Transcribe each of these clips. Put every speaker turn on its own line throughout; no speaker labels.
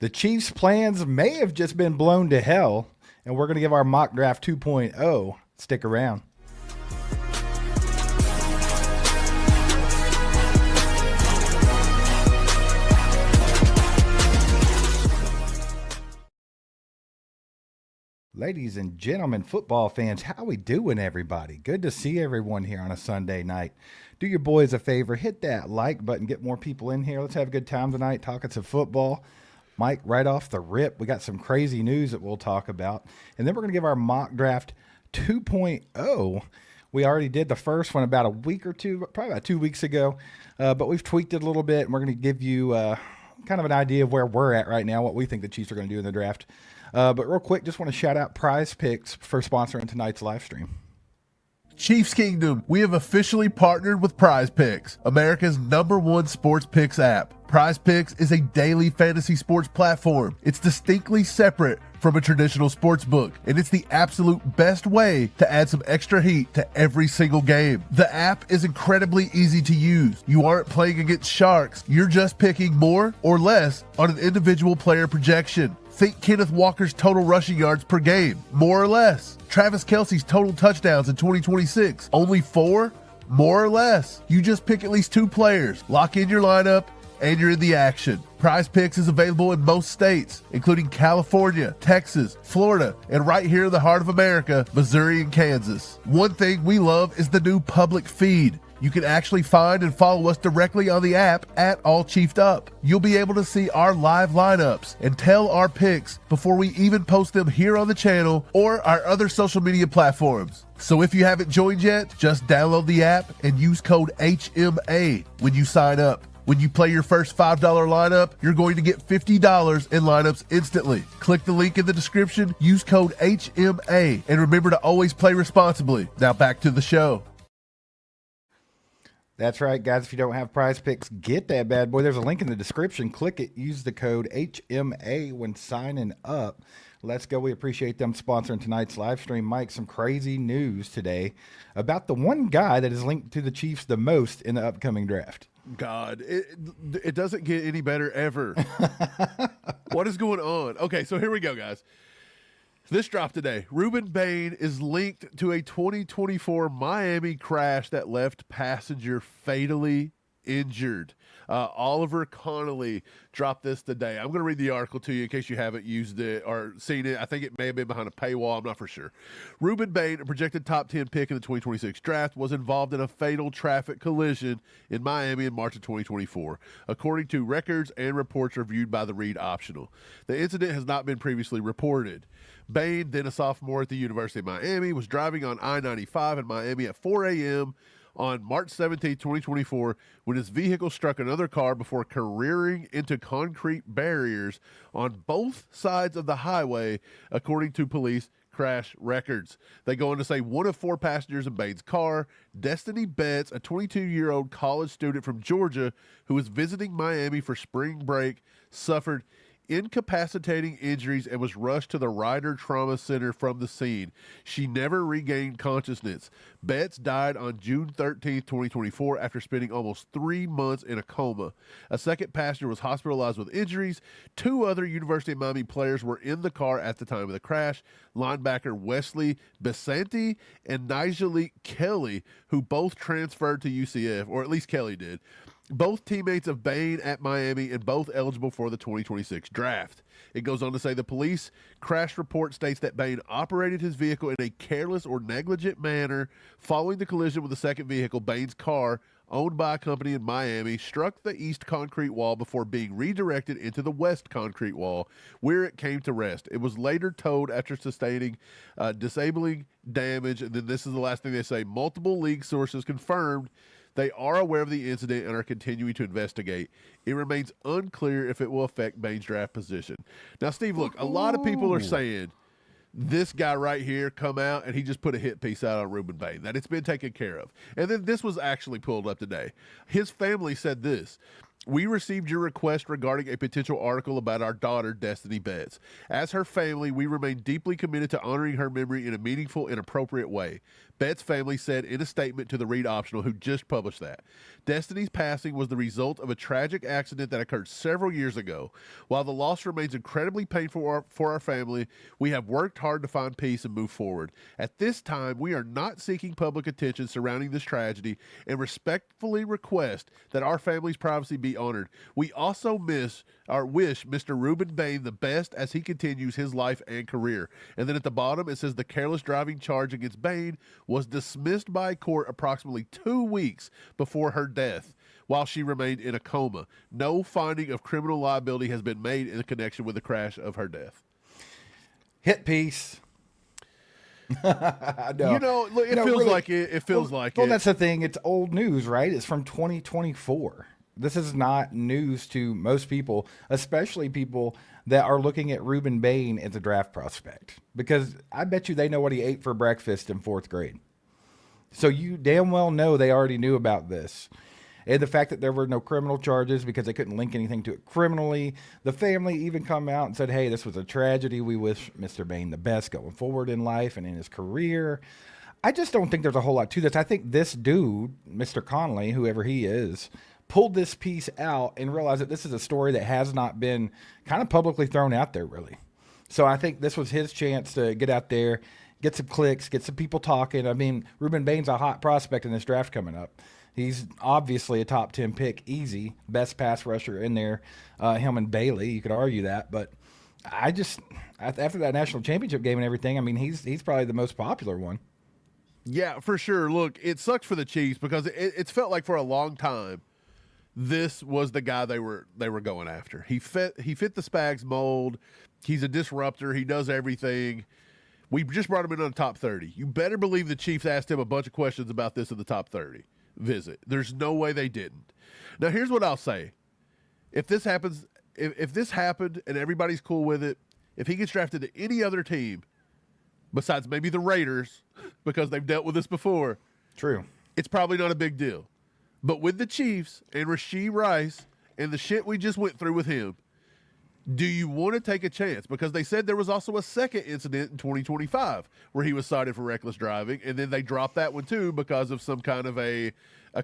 The Chiefs' plans may have just been blown to hell, and we're going to give our mock draft 2.0. Stick around. Ladies and gentlemen, football fans, how we doing, everybody? Good to see everyone here on a Sunday night. Do your boys a favor, hit that like button, get more people in here. Let's have a good time tonight talking some football. Mike, right off the rip, we got some crazy news that we'll talk about. And then we're going to give our mock draft 2.0. We already did the first one about a week or two, probably about 2 weeks ago. But we've tweaked it a little bit, and we're going to give you kind of an idea of where we're at right now, what we think the Chiefs are going to do in the draft. But real quick, just want to shout out Prize Picks for sponsoring tonight's live stream.
Chiefs Kingdom, we have officially partnered with Prize Picks, America's #1 sports picks app. Prize Picks is a daily fantasy sports platform. It's distinctly separate from a traditional sports book, and it's the absolute best way to add some extra heat to every single game. The app is incredibly easy to use. You aren't playing against sharks. You're just picking more or less on an individual player projection. Think Kenneth Walker's total rushing yards per game, more or less. Travis Kelce's total touchdowns in 2026, only 4, more or less. You just pick at least 2 players, lock in your lineup, and you're in the action. Prize Picks is available in most states, including California, Texas, Florida, and right here in the heart of America, Missouri and Kansas. One thing we love is the new public feed. You can actually find and follow us directly on the app at All Chiefed Up. You'll be able to see our live lineups and tell our picks before we even post them here on the channel or our other social media platforms. So if you haven't joined yet, just download the app and use code HMA when you sign up. When you play your first $5 lineup, you're going to get $50 in lineups instantly. Click the link in the description, use code HMA, and remember to always play responsibly. Now back to the show.
That's right, guys. If you don't have Prize Picks, get that bad boy. There's a link in the description. Click it. Use the code HMA when signing up. Let's go. We appreciate them sponsoring tonight's live stream. Mike, some crazy news today about the one guy that is linked to the Chiefs the most in the upcoming draft.
God, it doesn't get any better ever. What is going on? Okay, so here we go, guys. This dropped today. Ruben Bane is linked to a 2024 Miami crash that left passenger fatally injured. Oliver Connolly dropped this today. I'm going to read the article to you in case you haven't used it or seen it. I think it may have been behind a paywall. I'm not for sure. Ruben Bane, a projected top 10 pick in the 2026 draft, was involved in a fatal traffic collision in Miami in March of 2024, according to records and reports reviewed by the Read Optional. The incident has not been previously reported. Bain, then a sophomore at the University of Miami, was driving on I-95 in Miami at 4 a.m. on March 17, 2024, when his vehicle struck another car before careering into concrete barriers on both sides of the highway, according to police crash records. They go on to say one of 4 passengers in Bain's car, Destiny Betts, a 22-year-old college student from Georgia who was visiting Miami for spring break, suffered incapacitating injuries and was rushed to the Ryder Trauma Center from the scene. She never regained consciousness. Betts died on June 13, 2024, after spending almost 3 months in a coma. A second passenger was hospitalized with injuries. 2 other University of Miami players were in the car at the time of the crash, linebacker Wesley Besanti and Nigel Kelly, who both transferred to UCF, or at least Kelly did. Both teammates of Bain at Miami and both eligible for the 2026 draft. It goes on to say the police crash report states that Bain operated his vehicle in a careless or negligent manner following the collision with the second vehicle. Bain's car, owned by a company in Miami, struck the east concrete wall before being redirected into the west concrete wall, where it came to rest. It was later towed after sustaining disabling damage. And then this is the last thing they say. Multiple league sources confirmed they are aware of the incident and are continuing to investigate. It remains unclear if it will affect Bain's draft position. Now, Steve, look, a lot of people are saying this guy right here come out and he just put a hit piece out on Ruben Bane, that it's been taken care of. And then this was actually pulled up today. His family said this: We received your request regarding a potential article about our daughter, Destiny Betts. As her family, we remain deeply committed to honoring her memory in a meaningful and appropriate way. Betts' family said in a statement to the Read Optional, who just published that. Destiny's passing was the result of a tragic accident that occurred several years ago. While the loss remains incredibly painful for our family, we have worked hard to find peace and move forward. At this time, we are not seeking public attention surrounding this tragedy and respectfully request that our family's privacy be honored. We also wish Mr. Ruben Bane the best as he continues his life and career. And then at the bottom, it says the careless driving charge against Bain was dismissed by court approximately 2 weeks before her death while she remained in a coma. No finding of criminal liability has been made in connection with the crash of her death.
Hit piece.
No. Look, it feels really, like it. It feels like it.
Well, that's the thing. It's old news, right? It's from 2024. This is not news to most people, especially people that are looking at Ruben Bane as a draft prospect, because I bet you they know what he ate for breakfast in 4th grade. So you damn well know they already knew about this. And the fact that there were no criminal charges because they couldn't link anything to it criminally. The family even come out and said, hey, this was a tragedy. We wish Mr. Bain the best going forward in life and in his career. I just don't think there's a whole lot to this. I think this dude, Mr. Connolly, whoever he is, pulled this piece out and realized that this is a story that has not been kind of publicly thrown out there, really. So I think this was his chance to get out there, get some clicks, get some people talking. I mean, Ruben Bane's a hot prospect in this draft coming up. He's obviously a top 10 pick, easy, best pass rusher in there. Him and Bailey, you could argue that, but after that national championship game and everything, I mean, he's probably the most popular one.
Yeah, for sure. Look, it sucks for the Chiefs because it's felt like for a long time this was the guy they were going after. He fit the Spags mold. He's a disruptor. He does everything. We just brought him in on the top 30. You better believe the Chiefs asked him a bunch of questions about this in the top 30 visit. There's no way they didn't. Now, here's what I'll say. If this happens, if this happened and everybody's cool with it, if he gets drafted to any other team besides maybe the Raiders, because they've dealt with this before,
true,
it's probably not a big deal. But with the Chiefs and Rashee Rice and the shit we just went through with him, do you want to take a chance? Because they said there was also a second incident in 2025 where he was cited for reckless driving, and then they dropped that one too because of some kind of a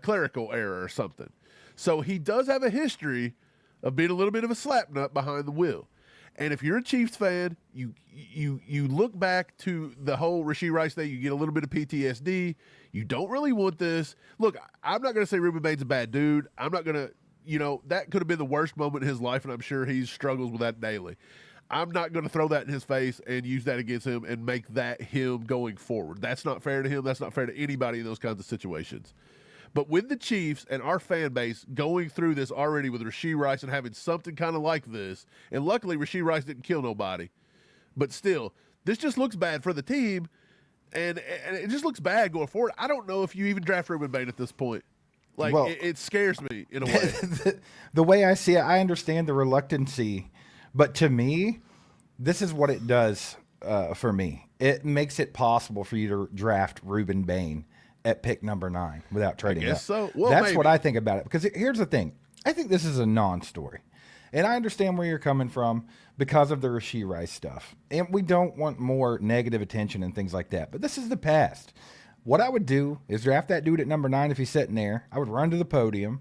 clerical error or something. So he does have a history of being a little bit of a slapnut behind the wheel. And if you're a Chiefs fan, you look back to the whole Rashee Rice thing, you get a little bit of PTSD. You don't really want this. Look, I'm not going to say Ruben Bane's a bad dude. I'm not going to, that could have been the worst moment in his life, and I'm sure he struggles with that daily. I'm not going to throw that in his face and use that against him and make that him going forward. That's not fair to him. That's not fair to anybody in those kinds of situations. But with the Chiefs and our fan base going through this already with Rashee Rice and having something kind of like this, and luckily Rashee Rice didn't kill nobody, but still, this just looks bad for the team, and it just looks bad going forward. I don't know if you even draft Ruben Bane at this point. Like, well, it scares me in a way.
The way I see it, I understand the reluctancy, but to me, this is what it does for me. It makes it possible for you to draft Ruben Bane at pick number 9 without trading up.
So. Well,
that's
maybe.
What I think about it. Because here's the thing. I think this is a non-story. And I understand where you're coming from because of the Rashee Rice stuff. And we don't want more negative attention and things like that. But this is the past. What I would do is draft that dude at number 9 if he's sitting there. I would run to the podium.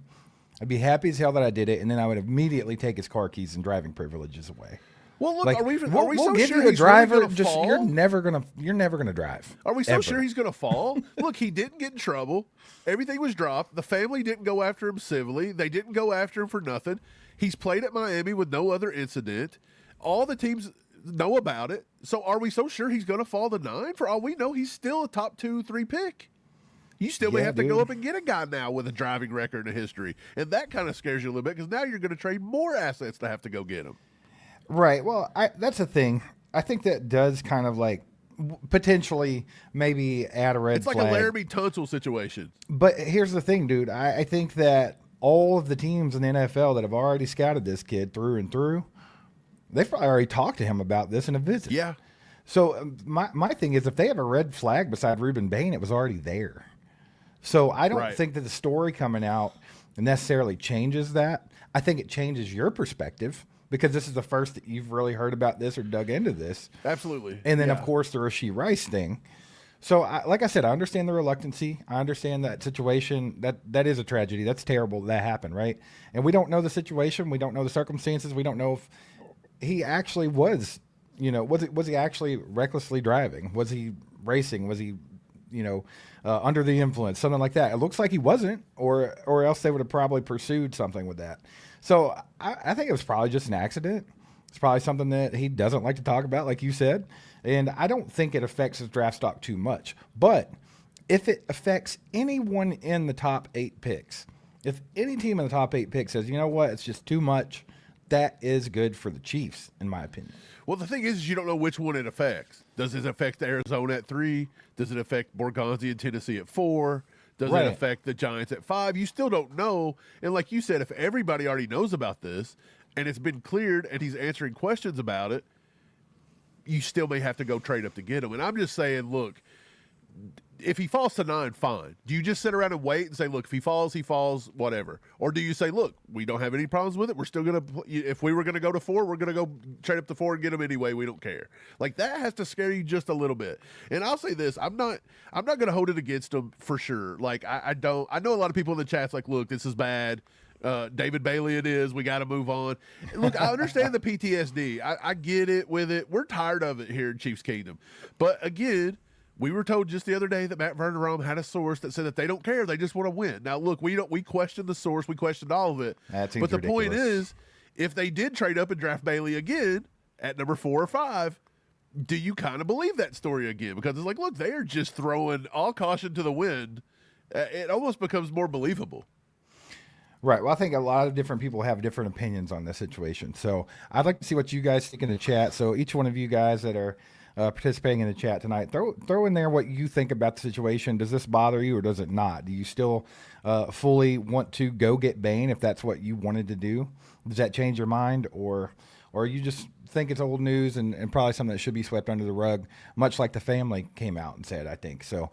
I'd be happy as hell that I did it. And then I would immediately take his car keys and driving privileges away.
Well, look,
like,
are we
we'll
so
give
sure
you a
he's
driver?
really
Just
fall?
You're never gonna drive.
Are we so
ever.
Sure he's gonna fall? Look, he didn't get in trouble. Everything was dropped. The family didn't go after him civilly. They didn't go after him for nothing. He's played at Miami with no other incident. All the teams know about it. So are we so sure he's gonna fall to 9? For all we know, he's still a top 2-3 pick. You still may have to go up and get a guy now with a driving record and a history, and that kind of scares you a little bit because now you're going to trade more assets to have to go get him.
Right. Well, that's the thing. I think that does kind of like potentially maybe add a red flag.
It's like a Laremy Tunsil situation.
But here's the thing, dude. I think that all of the teams in the NFL that have already scouted this kid through and through, they've probably already talked to him about this in a visit.
Yeah.
So my thing is if they have a red flag beside Ruben Bane, it was already there. So I don't think that the story coming out necessarily changes that. I think it changes your perspective because this is the first that you've really heard about this or dug into this.
Absolutely.
And then,
Yeah.
of course, the Rashee Rice thing. So, like I said, I understand the reluctancy. I understand that situation. That is a tragedy. That's terrible that happened, right? And we don't know the situation. We don't know the circumstances. We don't know if he actually was, was he actually recklessly driving? Was he racing? Was he, under the influence? Something like that. It looks like he wasn't, or else they would have probably pursued something with that. So I think it was probably just an accident. It's probably something that he doesn't like to talk about, like you said. And I don't think it affects his draft stock too much. But if it affects anyone in the top 8 picks, if any team in the top 8 picks says, you know what, it's just too much, that is good for the Chiefs, in my opinion.
Well, the thing is you don't know which one it affects. Does it affect Arizona at 3? Does it affect Borgonzi and Tennessee at 4? Does it affect the Giants at 5? You still don't know. And like you said, if everybody already knows about this and it's been cleared and he's answering questions about it, you still may have to go trade up to get him. And I'm just saying, look, if he falls to 9, fine. Do you just sit around and wait and say, look, if he falls, whatever? Or do you say, look, we don't have any problems with it. We're still going to, if we were going to go to 4, we're going to go trade up to 4 and get him anyway. We don't care. Like, that has to scare you just a little bit. And I'll say this, I'm not going to hold it against him for sure. Like, I know a lot of people in the chat's like, look, this is bad. David Bailey it is. We got to move on. Look, I understand the PTSD. I get it with it. We're tired of it here in Chiefs Kingdom. But again, we were told just the other day that Matt Verderame had a source that said that they don't care. They just want to win. Now, look, we questioned the source. We questioned all of it.
That seems
but the
ridiculous.
point is, if they did trade up and draft Bailey again at number 4 or 5, do you kind of believe that story again? Because it's like, look, they are just throwing all caution to the wind. It almost becomes more believable.
Right. Well, I think a lot of different people have different opinions on this situation. So I'd like to see what you guys think in the chat. So each one of you guys that are participating in the chat tonight, throw in there what you think about the situation. Does this bother you or does it not? Do you still fully want to go get Bain if that's what you wanted to do? Does that change your mind, or you just think it's old news and probably something that should be swept under the rug, much like the family came out and said, I think. So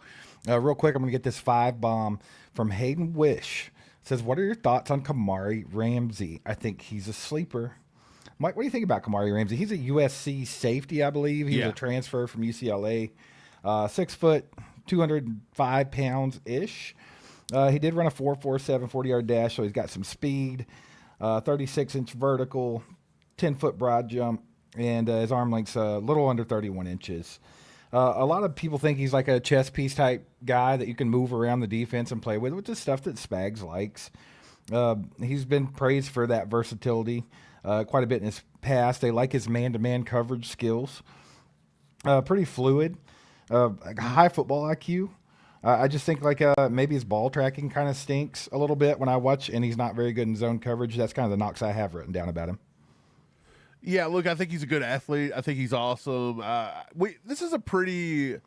real quick, I'm going to get this 5 bomb from Hayden Wish. It says, what are your thoughts on Kamari Ramsey? I think he's a sleeper. Mike, what do you think about Kamari Ramsey? He's a USC safety, I believe. He's a transfer from UCLA. 6 foot, 205 pounds-ish. He did run a 4.47 40-yard dash, so he's got some speed. 36-inch vertical, 10-foot broad jump, and his arm length's a little under 31 inches. A lot of people think he's like a chess piece type guy that you can move around the defense and play with, which is stuff that Spags likes. He's been praised for that versatility quite a bit in his past. They like his man-to-man coverage skills. Pretty fluid. High football IQ. I just think like maybe his ball tracking kind of stinks a little bit when I watch, and he's not very good in zone coverage. That's kind of the knocks I have written down about him.
Yeah, look, I think he's a good athlete. I think he's awesome. This is a pretty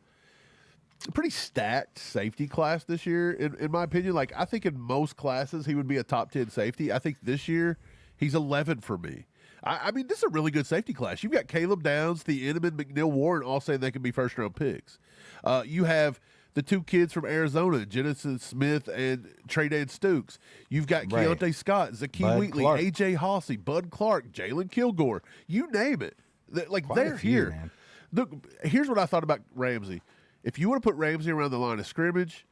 stacked safety class this year, in my opinion. Like, I think in most classes he would be a top 10 safety. I think this year he's 11 for me. I mean, this is a really good safety class. You've got Caleb Downs, the Inman, McNeil Warren, all saying they can be first-round picks. You have the 2 kids from Arizona, Jennison Smith and Tre'Davious Stukes. You've got Keontae Scott, Zakeem Wheatley, A.J. Hossey, Bud Clark, Jalen Kilgore. You name it. They're here.
Man.
Look, here's what I thought about Ramsey. If you want to put Ramsey around the line of scrimmage,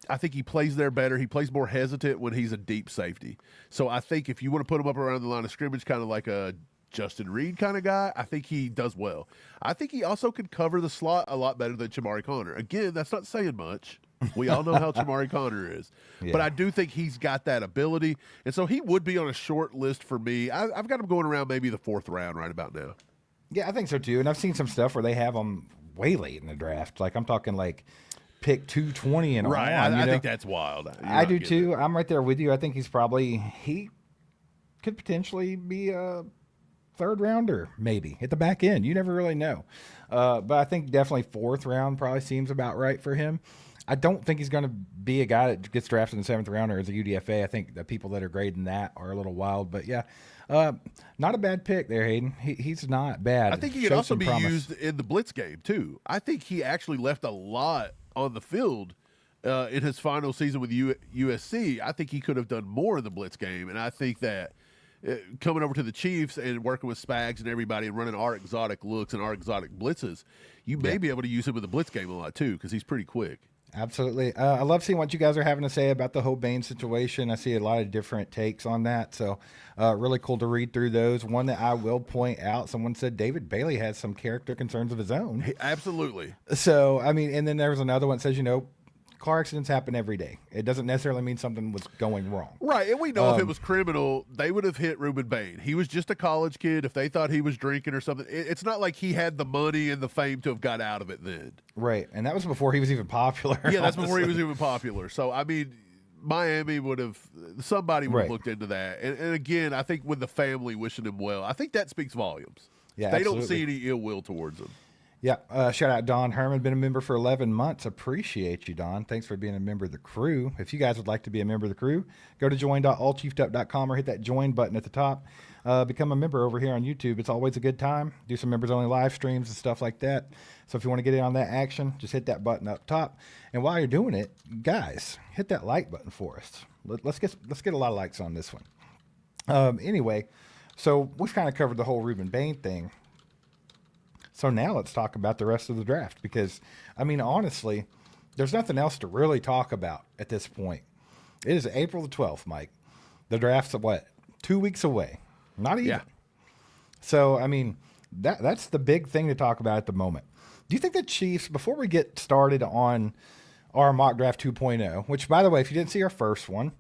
I think he plays there better. He plays more hesitant when he's a deep safety. So I think if you want to put him up around the line of scrimmage, kind of like a Justin Reed kind of guy, I think he does well. I think he also can cover the slot a lot better than Chamari Connor. Again, that's not saying much. We all know how Chamari Connor is. Yeah. But I do think he's got that ability. And so he would be on a short list for me. I've got him going around maybe the 4th round right about now.
Yeah, I think so too. And I've seen some stuff where they have him way late in the draft. Like I'm talking like pick 220 and
right.
on.
I think that's wild.
I do too. I'm right there with you. I think he could potentially be a 3rd rounder, maybe at the back end. You never really know. But I think definitely 4th round probably seems about right for him. I don't think he's going to be a guy that gets drafted in the 7th round or as a UDFA. I think the people that are grading that are a little wild. But yeah, not a bad pick there, Hayden. He's not bad.
I think he could also be used in the blitz game too. I think he actually left a lot on the field in his final season with USC, I think he could have done more in the blitz game. And I think that coming over to the Chiefs and working with Spags and everybody and running our exotic looks and our exotic blitzes, you may be able to use him in the blitz game a lot too because he's pretty quick.
Absolutely. I love seeing what you guys are having to say about the whole Bain situation. I see a lot of different takes on that. So really cool to read through those. One that I will point out, someone said David Bailey has some character concerns of his own.
Absolutely.
So, I mean, and then there was another one that says, car accidents happen every day. It doesn't necessarily mean something was going wrong.
Right. And we know if it was criminal, they would have hit Ruben Bane. He was just a college kid. If they thought he was drinking or something, it's not like he had the money and the fame to have got out of it then.
Right. And that was before he was even popular.
Yeah, that's before he was even popular. So, I mean, Miami would have, somebody would have looked into that. And again, I think with the family wishing him well, I think that speaks volumes.
Yeah,
they
absolutely.
don't see any ill will towards him.
Yeah. Shout out Don Herman, been a member for 11 months. Appreciate you, Don. Thanks for being a member of the crew. If you guys would like to be a member of the crew, go to join.allchiefedup.com or hit that join button at the top. Become a member over here on YouTube. It's always a good time. Do some members only live streams and stuff like that. So if you want to get in on that action, just hit that button up top. And while you're doing it, guys, hit that like button for us. Let's get a lot of likes on this one. Anyway, so we've kind of covered the whole Ruben Bane thing. So now let's talk about the rest of the draft because, I mean, honestly, there's nothing else to really talk about at this point. It is April the 12th, Mike. The draft's, 2 weeks away? Not even.
Yeah.
So, I mean, that's the big thing to talk about at the moment. Do you think the Chiefs, before we get started on our mock draft 2.0, which, by the way, if you didn't see our first one,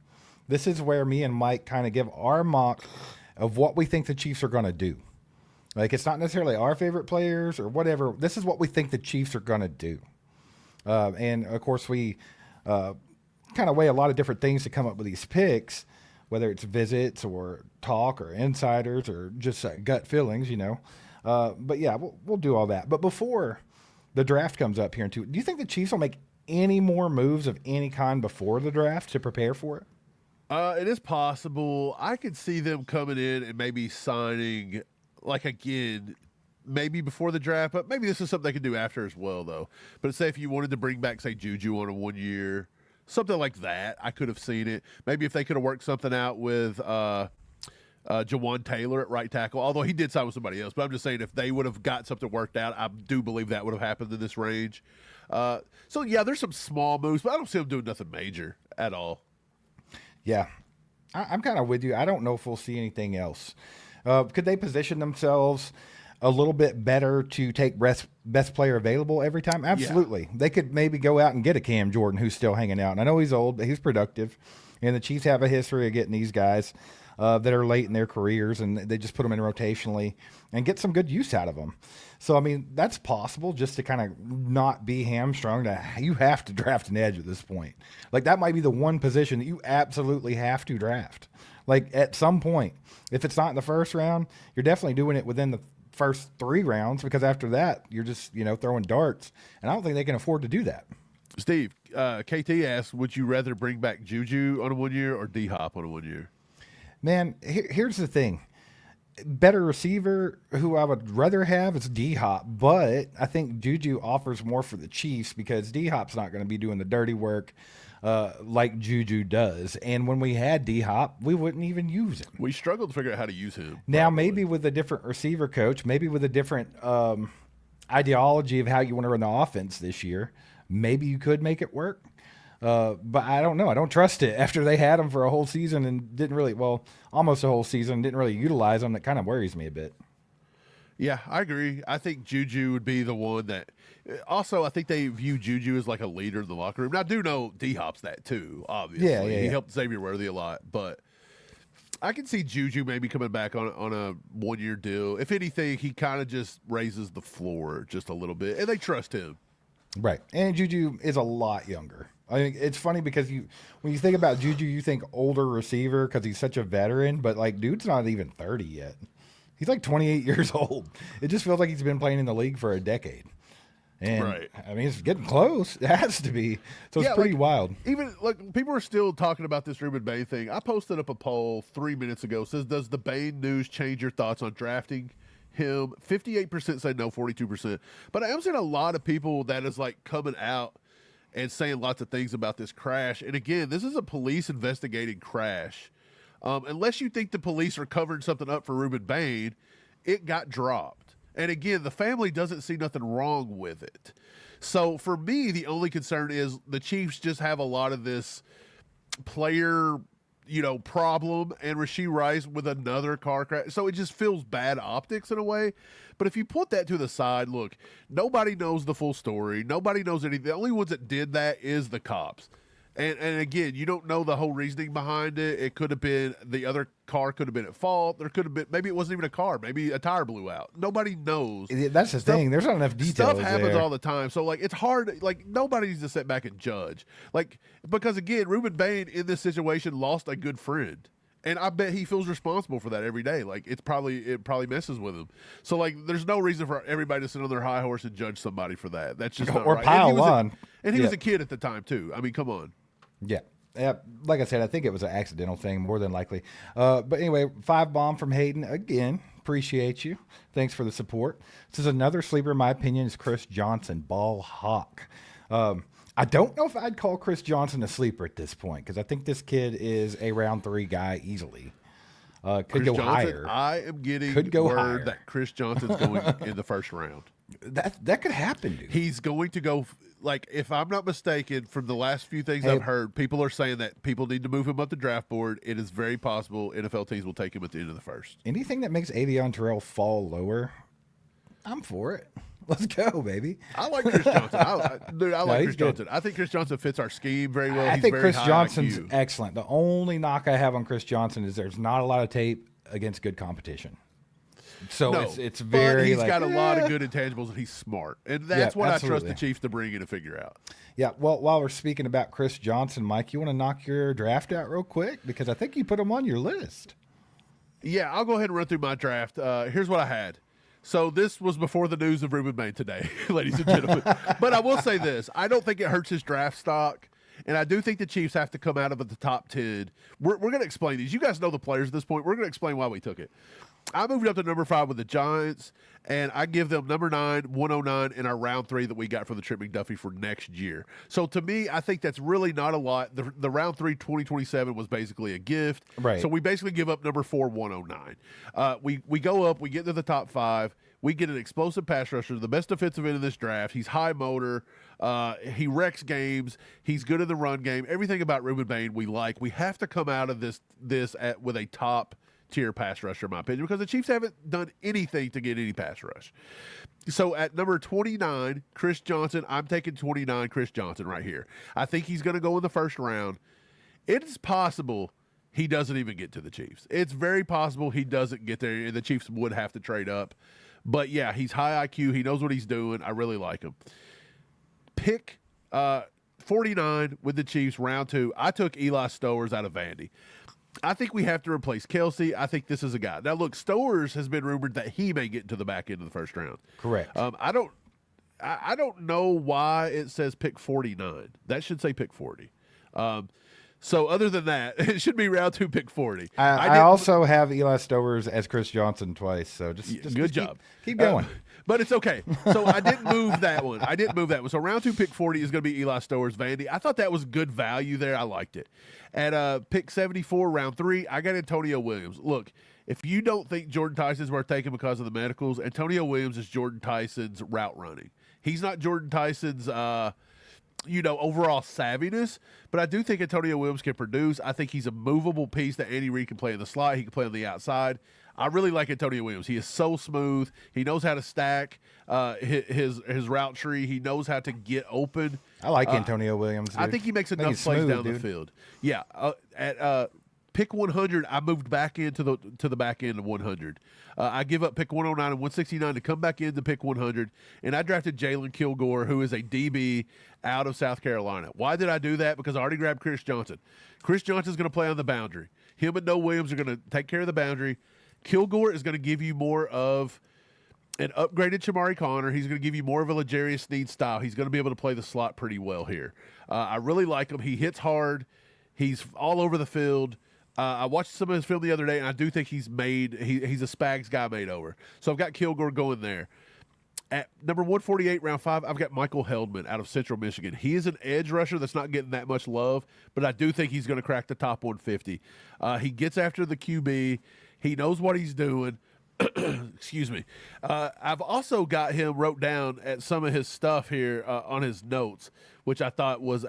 this is where me and Mike kind of give our mock of what we think the Chiefs are going to do. Like, it's not necessarily our favorite players or whatever. This is what we think the Chiefs are going to do. And, of course, we kind of weigh a lot of different things to come up with these picks, whether it's visits or talk or insiders or just gut feelings, But, yeah, we'll do all that. But before the draft comes up here in 2, do you think the Chiefs will make any more moves of any kind before the draft to prepare for it?
It is possible. I could see them coming in and maybe signing – again, maybe before the draft, but maybe this is something they could do after as well, though. But say if you wanted to bring back, say, Juju on a 1 year, something like that, I could have seen it. Maybe if they could have worked something out with Jawan Taylor at right tackle, although he did sign with somebody else. But I'm just saying if they would have got something worked out, I do believe that would have happened in this range. So, yeah, there's some small moves, but I don't see them doing nothing major at all.
Yeah, I'm kind of with you. I don't know if we'll see anything else. Could they position themselves a little bit better to take best player available every time? Absolutely. Yeah. They could maybe go out and get a Cam Jordan who's still hanging out. And I know he's old, but he's productive. And the Chiefs have a history of getting these guys that are late in their careers, and they just put them in rotationally and get some good use out of them. So, I mean, that's possible just to kind of not be hamstrung. You have to draft an edge at this point. Like, that might be the one position that you absolutely have to draft. Like, at some point, if it's not in the first round, you're definitely doing it within the first 3 rounds because after that, you're just, throwing darts. And I don't think they can afford to do that.
Steve, KT asked, would you rather bring back Juju on a 1 year or D-Hop on a 1 year?
Man, here's the thing. Better receiver who I would rather have is D-Hop, but I think Juju offers more for the Chiefs because D-Hop's not going to be doing the dirty work like Juju does. And when we had D-Hop, we wouldn't even use him.
We struggled to figure out how to use him.
Now, maybe with a different receiver coach, maybe with a different ideology of how you want to run the offense this year, maybe you could make it work. But I don't know. I don't trust it after they had him for a whole season and didn't really, almost a whole season, didn't really utilize him. That kind of worries me a bit.
Yeah, I agree. I think Juju would be the one that – also, I think they view Juju as like a leader in the locker room. Now, I do know D-Hop's that too, obviously.
Yeah.
He helped Xavier Worthy a lot. But I can see Juju maybe coming back on a 1 year deal. If anything, he kind of just raises the floor just a little bit, and they trust him.
Right. And Juju is a lot younger. I mean, it's funny because when you think about Juju, you think older receiver because he's such a veteran, but dude's not even 30 yet. He's 28 years old. It just feels like he's been playing in the league for a decade. And
right.
I mean, it's getting close. It has to be. So it's pretty wild.
Even people are still talking about this Ruben Bane thing. I posted up a poll 3 minutes ago. It says, does the Bain news change your thoughts on drafting him? 58% say no, 42%. But I am seeing a lot of people that is coming out and saying lots of things about this crash. And again, this is a police investigating crash. Unless you think the police are covering something up for Ruben Bane, it got dropped. And again, the family doesn't see nothing wrong with it. So for me, the only concern is the Chiefs just have a lot of this player, problem, and Rashee Rice with another car crash. So it just feels bad optics in a way. But if you put that to the side, look, nobody knows the full story. Nobody knows anything. The only ones that did that is the cops. And again, you don't know the whole reasoning behind it. It could have been the other car could have been at fault. There could have been, maybe it wasn't even a car. Maybe a tire blew out. Nobody knows.
That's the thing. There's not enough details.
Stuff happens all the time. So, it's hard. Nobody needs to sit back and judge. Because, again, Ruben Bane in this situation lost a good friend. And I bet he feels responsible for that every day. It probably messes with him. So, there's no reason for everybody to sit on their high horse and judge somebody for that. That's just not
or
right.
pile on.
And he was a kid at the time, too. I mean, come on.
Yeah. Like I said, I think it was an accidental thing, more than likely. But anyway, 5 bomb from Hayden. Again, appreciate you. Thanks for the support. This is another sleeper, in my opinion, is Chris Johnson, ball hawk. I don't know if I'd call Chris Johnson a sleeper at this point, because I think this kid is a round 3 guy easily. Could
Chris
go
Johnson,
higher.
I am getting
Could go
word
higher.
that Chris Johnson's going in the first round.
That could happen, dude.
He's going to go, if I'm not mistaken, from the last few things I've heard, people are saying that people need to move him up the draft board. It is very possible NFL teams will take him at the end of the first.
Anything that makes Avion Terrell fall lower, I'm for it. Let's go, baby.
I like Chris Johnson. I like Chris Johnson. I think Chris Johnson fits our scheme very well.
I
He's
think
very
Chris
high
Johnson's
IQ.
excellent. The only knock I have on Chris Johnson is there's not a lot of tape against good competition. So
No,
it's very
but he's
like,
got a lot of good intangibles, and he's smart. And that's what I trust
absolutely.
the Chiefs to bring in and figure out.
Yeah, well, while we're speaking about Chris Johnson, Mike, you want to knock your draft out real quick? Because I think you put him on your list.
Yeah, I'll go ahead and run through my draft. Here's what I had. So this was before the news of Ruben Bane today, ladies and gentlemen. But I will say this. I don't think it hurts his draft stock. And I do think the Chiefs have to come out of the top 10. We're going to explain these. You guys know the players at this point. We're going to explain why we took it. I moved up to number 5 with the Giants, and I give them number 9, 109 in our round 3 that we got from the Trip McDuffie for next year. So to me, I think that's really not a lot. The round 3, 2027 was basically a gift.
Right.
So we basically give up number 4, 109. We go up, we get to the top 5. We get an explosive pass rusher, the best defensive end in this draft. He's high motor. He wrecks games. He's good in the run game. Everything about Ruben Bane we like. We have to come out of this with a top tier pass rusher, in my opinion, because the Chiefs haven't done anything to get any pass rush. So at number 29, Chris Johnson, I'm taking 29 Chris Johnson right here. I think he's going to go in the first round. It is possible he doesn't even get to the Chiefs. It's very possible he doesn't get there, and the Chiefs would have to trade up. But, yeah, he's high IQ. He knows what he's doing. I really like him. Pick 49 with the Chiefs, round 2. I took Eli Stowers out of Vandy. I think we have to replace Kelsey. I think this is a guy. Now, look, Stowers has been rumored that he may get into the back end of the first round.
Correct.
I don't know why it says pick 49. That should say pick 40. So other than that, it should be round 2, pick 40.
I also have Eli Stowers as Chris Johnson twice, so just
good job.
Keep going.
But it's okay. So I didn't move that one. So round 2, pick 40 is going to be Eli Stowers, Vandy. I thought that was good value there. I liked it. At pick 74, round 3, I got Antonio Williams. Look, if you don't think Jordan Tyson's worth taking because of the medicals, Antonio Williams is Jordan Tyson's route running. He's not Jordan Tyson's overall savviness, but I do think Antonio Williams can produce. I think he's a movable piece that Andy Reid can play in the slot. He can play on the outside. I really like Antonio Williams. He is so smooth. He knows how to stack his route tree. He knows how to get open.
I like Antonio Williams. Dude.
I think he makes enough plays down the field. Yeah. At pick 100, I moved back into the back end of 100. I give up pick 109 and 169 to come back into pick 100, and I drafted Jalen Kilgore, who is a DB out of South Carolina. Why did I do that? Because I already grabbed Chris Johnson. Chris Johnson's going to play on the boundary. Him and Noah Williams are going to take care of the boundary. Kilgore is going to give you more of an upgraded Kamari Connor. He's going to give you more of a L'Jarius Sneed style. He's going to be able to play the slot pretty well here. I really like him. He hits hard. He's all over the field. I watched some of his film the other day, and I do think he's a Spags guy made over. So I've got Kilgore going there. At number 148, round 5, I've got Michael Heldman out of Central Michigan. He is an edge rusher that's not getting that much love, but I do think he's going to crack the top 150. He gets after the QB. He knows what he's doing. Excuse me. I've also got him wrote down at some of his stuff here on his notes, which I thought was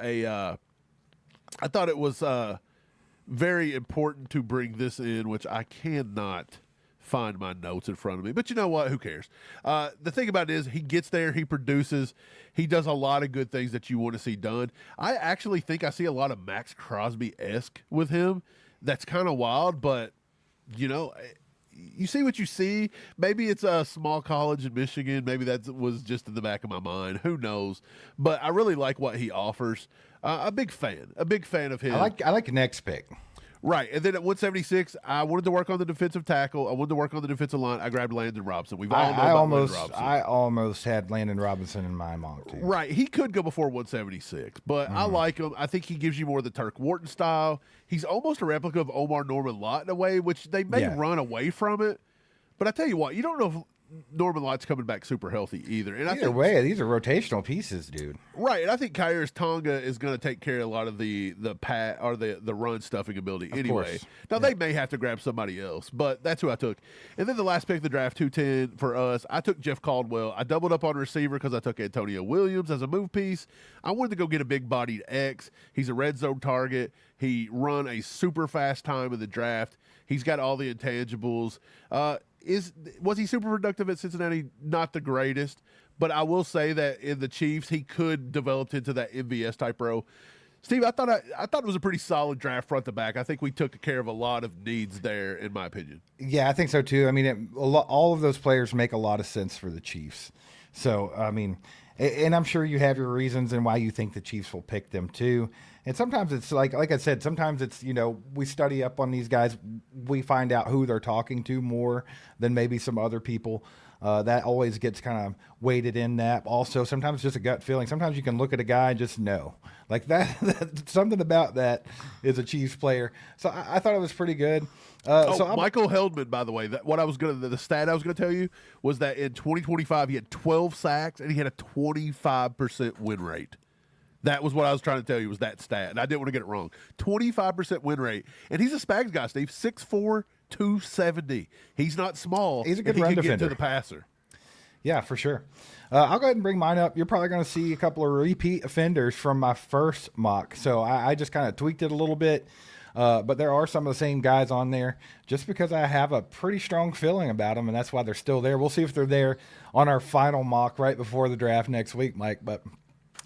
very important to bring this in, which I cannot find my notes in front of me. But you know what? Who cares? The thing about it is he gets there, he produces, he does a lot of good things that you want to see done. I actually think I see a lot of Max Crosby-esque with him. That's kind of wild, but, you know, you see what you see. Maybe it's a small college in Michigan. Maybe that was just in the back of my mind. Who knows? But I really like what he offers. A big fan of his.
I like next pick.
Right, and then at 176, I wanted to work on the defensive tackle. I wanted to work on the defensive line. I grabbed Landon Robinson. We've all known about Landon Robinson.
I almost had Landon Robinson in my mock team.
Right, he could go before 176, but I like him. I think he gives you more of the Turk Wharton style. He's almost a replica of Omar Norman Lott in a way, which they may run away from it. But I tell you what, you don't know if Norman Lott's coming back super healthy either. And
Either way, these are rotational pieces, dude.
Right, and I think Kairos Tonga is going to take care of a lot of the pat or the run stuffing ability anyway. Now they may have to grab somebody else, but that's who I took. And then the last pick of the draft, 210 for us, I took Jeff Caldwell. I doubled up on receiver because I took Antonio Williams as a move piece. I wanted to go get a big-bodied X. He's a red zone target. He run a super fast time in the draft. He's got all the intangibles. Was he super productive at Cincinnati? Not the greatest, but I will say that in the Chiefs, he could develop into that MVS type role. Steve, I thought it was a pretty solid draft front to back. I think we took care of a lot of needs there, in my opinion.
Yeah, I think so too. I mean, all of those players make a lot of sense for the Chiefs. So, I mean, and I'm sure you have your reasons and why you think the Chiefs will pick them too. And sometimes it's like I said, sometimes it's, you know, we study up on these guys. We find out who they're talking to more than maybe some other people. That always gets kind of weighted in that. Also, sometimes it's just a gut feeling. Sometimes you can look at a guy and just know. Like that something about that is a Chiefs player. So I thought it was pretty good.
Michael Heldman, by the way, the stat I was going to tell you was that in 2025 he had 12 sacks and he had a 25% win rate. That was what I was trying to tell you, was that stat, and I didn't want to get it wrong. 25% win rate, and he's a Spags guy, Steve. 6'4", 270. He's not small.
He's a good run defender.
He can get to the passer.
Yeah, for sure. I'll go ahead and bring mine up. You're probably going to see a couple of repeat offenders from my first mock, so I just kind of tweaked it a little bit. But there are some of the same guys on there just because I have a pretty strong feeling about them, and that's why they're still there. We'll see if they're there on our final mock right before the draft next week, Mike. But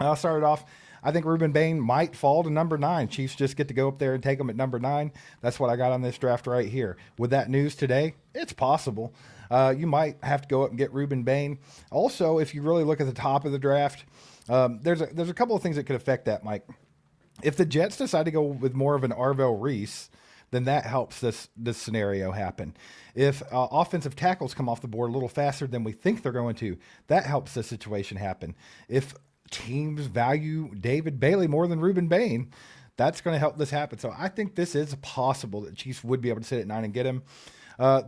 I'll start it off. I think Ruben Bane might fall to number 9. Chiefs just get to go up there and take him at number 9. That's what I got on this draft right here. With that news today, it's possible. You might have to go up and get Ruben Bane. Also, if you really look at the top of the draft, there's a couple of things that could affect that, Mike. If the Jets decide to go with more of an Arvell Reese, then that helps this scenario happen. If offensive tackles come off the board a little faster than we think they're going to, that helps the situation happen. If teams value David Bailey more than Ruben Bane, that's going to help this happen. So I think this is possible that Chiefs would be able to sit at 9 and get him.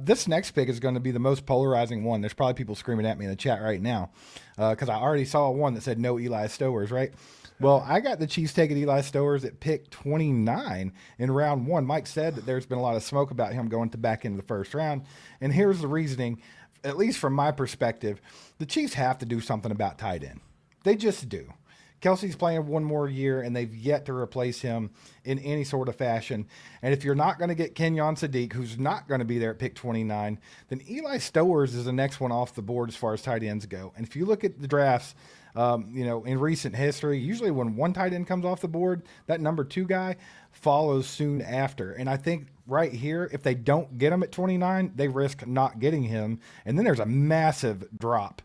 This next pick is going to be the most polarizing one. There's probably people screaming at me in the chat right now because I already saw one that said no Eli Stowers, right? Well, I got the Chiefs taking Eli Stowers at pick 29 in round 1. Mike said that there's been a lot of smoke about him going to back into the first round. And here's the reasoning, at least from my perspective. The Chiefs have to do something about tight end. They just do. Kelsey's playing one more year, and they've yet to replace him in any sort of fashion. And if you're not going to get Kenyon Sadiq, who's not going to be there at pick 29, then Eli Stowers is the next one off the board as far as tight ends go. And if you look at the drafts, in recent history, usually when one tight end comes off the board, that number 2 guy follows soon after. And I think right here, if they don't get him at 29, they risk not getting him. And then there's a massive drop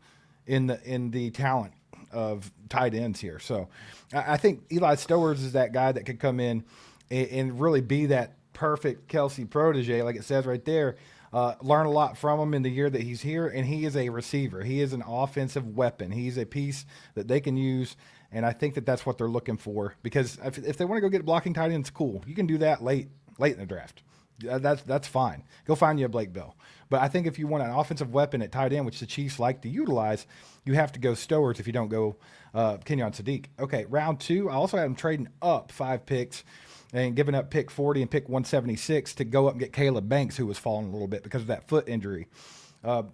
in the talent of tight ends here. So I think Eli Stowers is that guy that could come in and really be that perfect Kelsey protege, like it says right there. Learn a lot from him in the year that he's here, and he is a receiver. He is an offensive weapon. He's a piece that they can use, and I think that that's what they're looking for, because if they want to go get blocking tight ends, cool. You can do that late in the draft. That's fine. Go find you a Blake Bell. But I think if you want an offensive weapon at tight end, which the Chiefs like to utilize, you have to go Stowers if you don't go Kenyon Sadiq. Okay, round 2, I also had him trading up 5 picks and giving up pick 40 and pick 176 to go up and get Caleb Banks, who was falling a little bit because of that foot injury.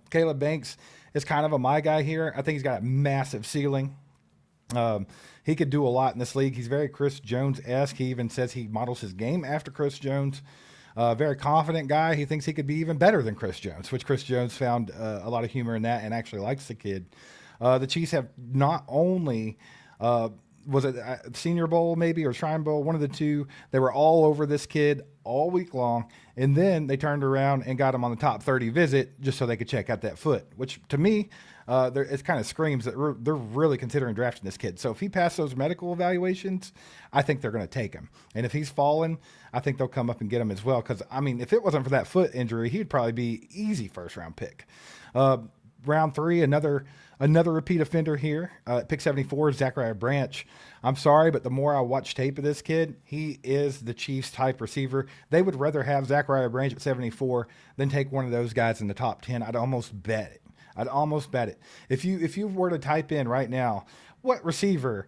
Caleb Banks is kind of a my guy here. I think he's got a massive ceiling. He could do a lot in this league. He's very Chris Jones-esque. He even says he models his game after Chris Jones. Very confident guy. He thinks he could be even better than Chris Jones, which Chris Jones found a lot of humor in that and actually likes the kid. The Chiefs have not only was it Senior Bowl maybe or Shrine Bowl, one of the two. They were all over this kid all week long, and then they turned around and got him on the top 30 visit just so they could check out that foot, which to me, it kind of screams that they're really considering drafting this kid. So if he passed those medical evaluations, I think they're going to take him. And if he's fallen, I think they'll come up and get him as well. Because, I mean, if it wasn't for that foot injury, he'd probably be easy first-round pick. Round 3, another repeat offender here. Pick 74, Zachariah Branch. I'm sorry, but the more I watch tape of this kid, he is the Chiefs type receiver. They would rather have Zachariah Branch at 74 than take one of those guys in the top 10. I'd almost bet it. If you were to type in right now, what receiver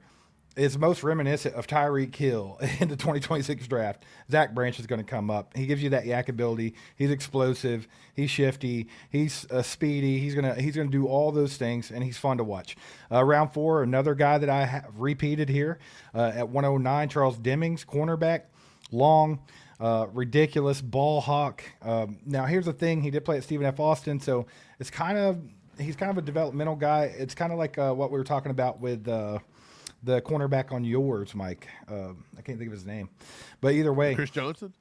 is most reminiscent of Tyreek Hill in the 2026 draft, Zach Branch is going to come up. He gives you that yak ability. He's explosive. He's shifty. He's speedy. He's gonna do all those things, and he's fun to watch. Round 4, another guy that I have repeated here at 109, Charles Demings, cornerback, long, ridiculous ball hawk. Now here's the thing: he did play at Stephen F. Austin, so he's kind of a developmental guy. It's kind of like what we were talking about with the cornerback on yours, Mike. I can't think of his name. But either way.
Chris Johnson?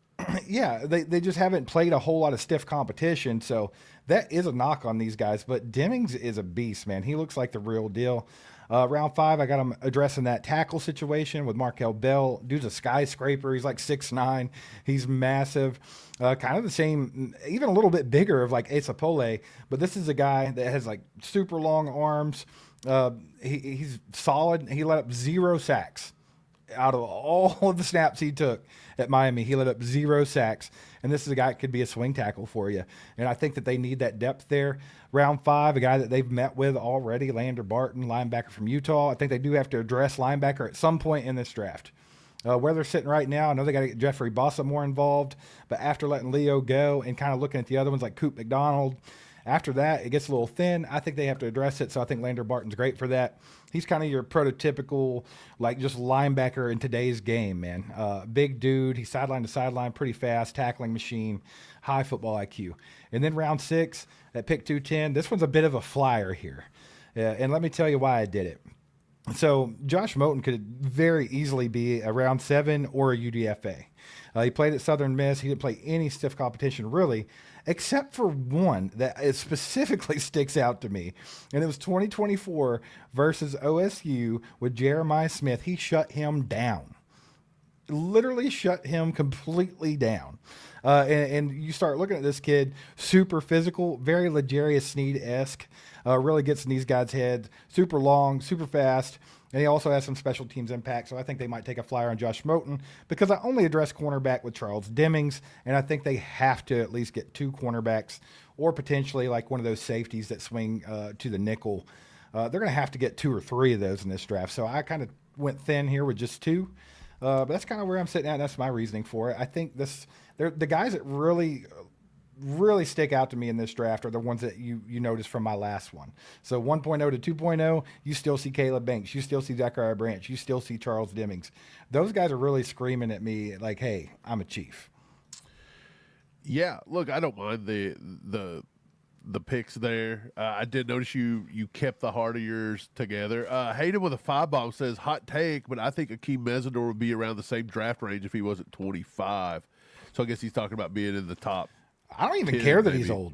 Yeah, they just haven't played a whole lot of stiff competition, so that is a knock on these guys. But Demings is a beast, man. He looks like the real deal. Round 5, I got him addressing that tackle situation with Markel Bell. Dude's a skyscraper. He's like 6'9". He's massive. Kind of the same, even a little bit bigger of like Asa Pole. But this is a guy that has like super long arms. He's solid. He let up 0 sacks out of all of the snaps he took at Miami. He let up 0 sacks, and this is a guy that could be a swing tackle for you. And I think that they need that depth there. Round 5, a guy that they've met with already, Lander Barton, linebacker from Utah. I think they do have to address linebacker at some point in this draft. Where they're sitting right now, I know they got to get Jeffrey Bossa more involved, but after letting Leo go and kind of looking at the other ones like Coop McDonald, after that, it gets a little thin. I think they have to address it, so I think Lander Barton's great for that. He's kind of your prototypical, like, just linebacker in today's game, man. Big dude. He's sideline to sideline, pretty fast, tackling machine, high football IQ. And then round 6, at pick 210, this one's a bit of a flyer here. And let me tell you why I did it. So Josh Moten could very easily be a round 7 or a UDFA. He played at Southern Miss. He didn't play any stiff competition, really, except for one that it specifically sticks out to me. And it was 2024 versus OSU with Jeremiah Smith. He shut him down. Literally shut him completely down. And you start looking at this kid, super physical, very L'Jarius Sneed-esque, really gets in these guys' heads, super long, super fast. And he also has some special teams impact, so I think they might take a flyer on Josh Moten because I only addressed cornerback with Charles Demings, and I think they have to at least get 2 cornerbacks or potentially like one of those safeties that swing to the nickel. They're going to have to get 2 or 3 of those in this draft, so I kind of went thin here with just 2. But that's kind of where I'm sitting at, and that's my reasoning for it. I think the guys that really stick out to me in this draft are the ones that you noticed from my last one. So 1.0 to 2.0, you still see Caleb Banks. You still see Zachariah Branch. You still see Charles Demings. Those guys are really screaming at me like, hey, I'm a Chief.
Yeah, look, I don't mind the picks there. I did notice you kept the heart of yours together. Hayden with a 5-bomb says, hot take, but I think Akeem Mesidor would be around the same draft range if he wasn't 25. So I guess he's talking about being in the top.
I don't even care that he's old.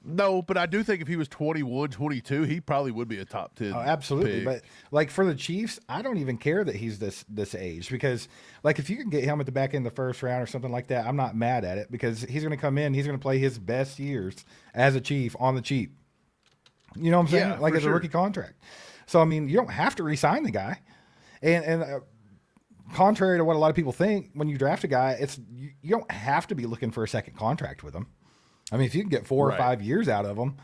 No, but I do think if he was 21, 22, he probably would be a top 10.
Oh, absolutely.
pick.
But like for the Chiefs, I don't even care that he's this age because like if you can get him at the back end of the first round or something like that, I'm not mad at it because he's going to come in, he's going to play his best years as a Chief on the cheap. You know what I'm saying?
Yeah,
like as
sure.
a rookie contract. So I mean, you don't have to re-sign the guy. And contrary to what a lot of people think, when you draft a guy, you don't have to be looking for a second contract with him. I mean, if you can get 4 or 5 years out of him,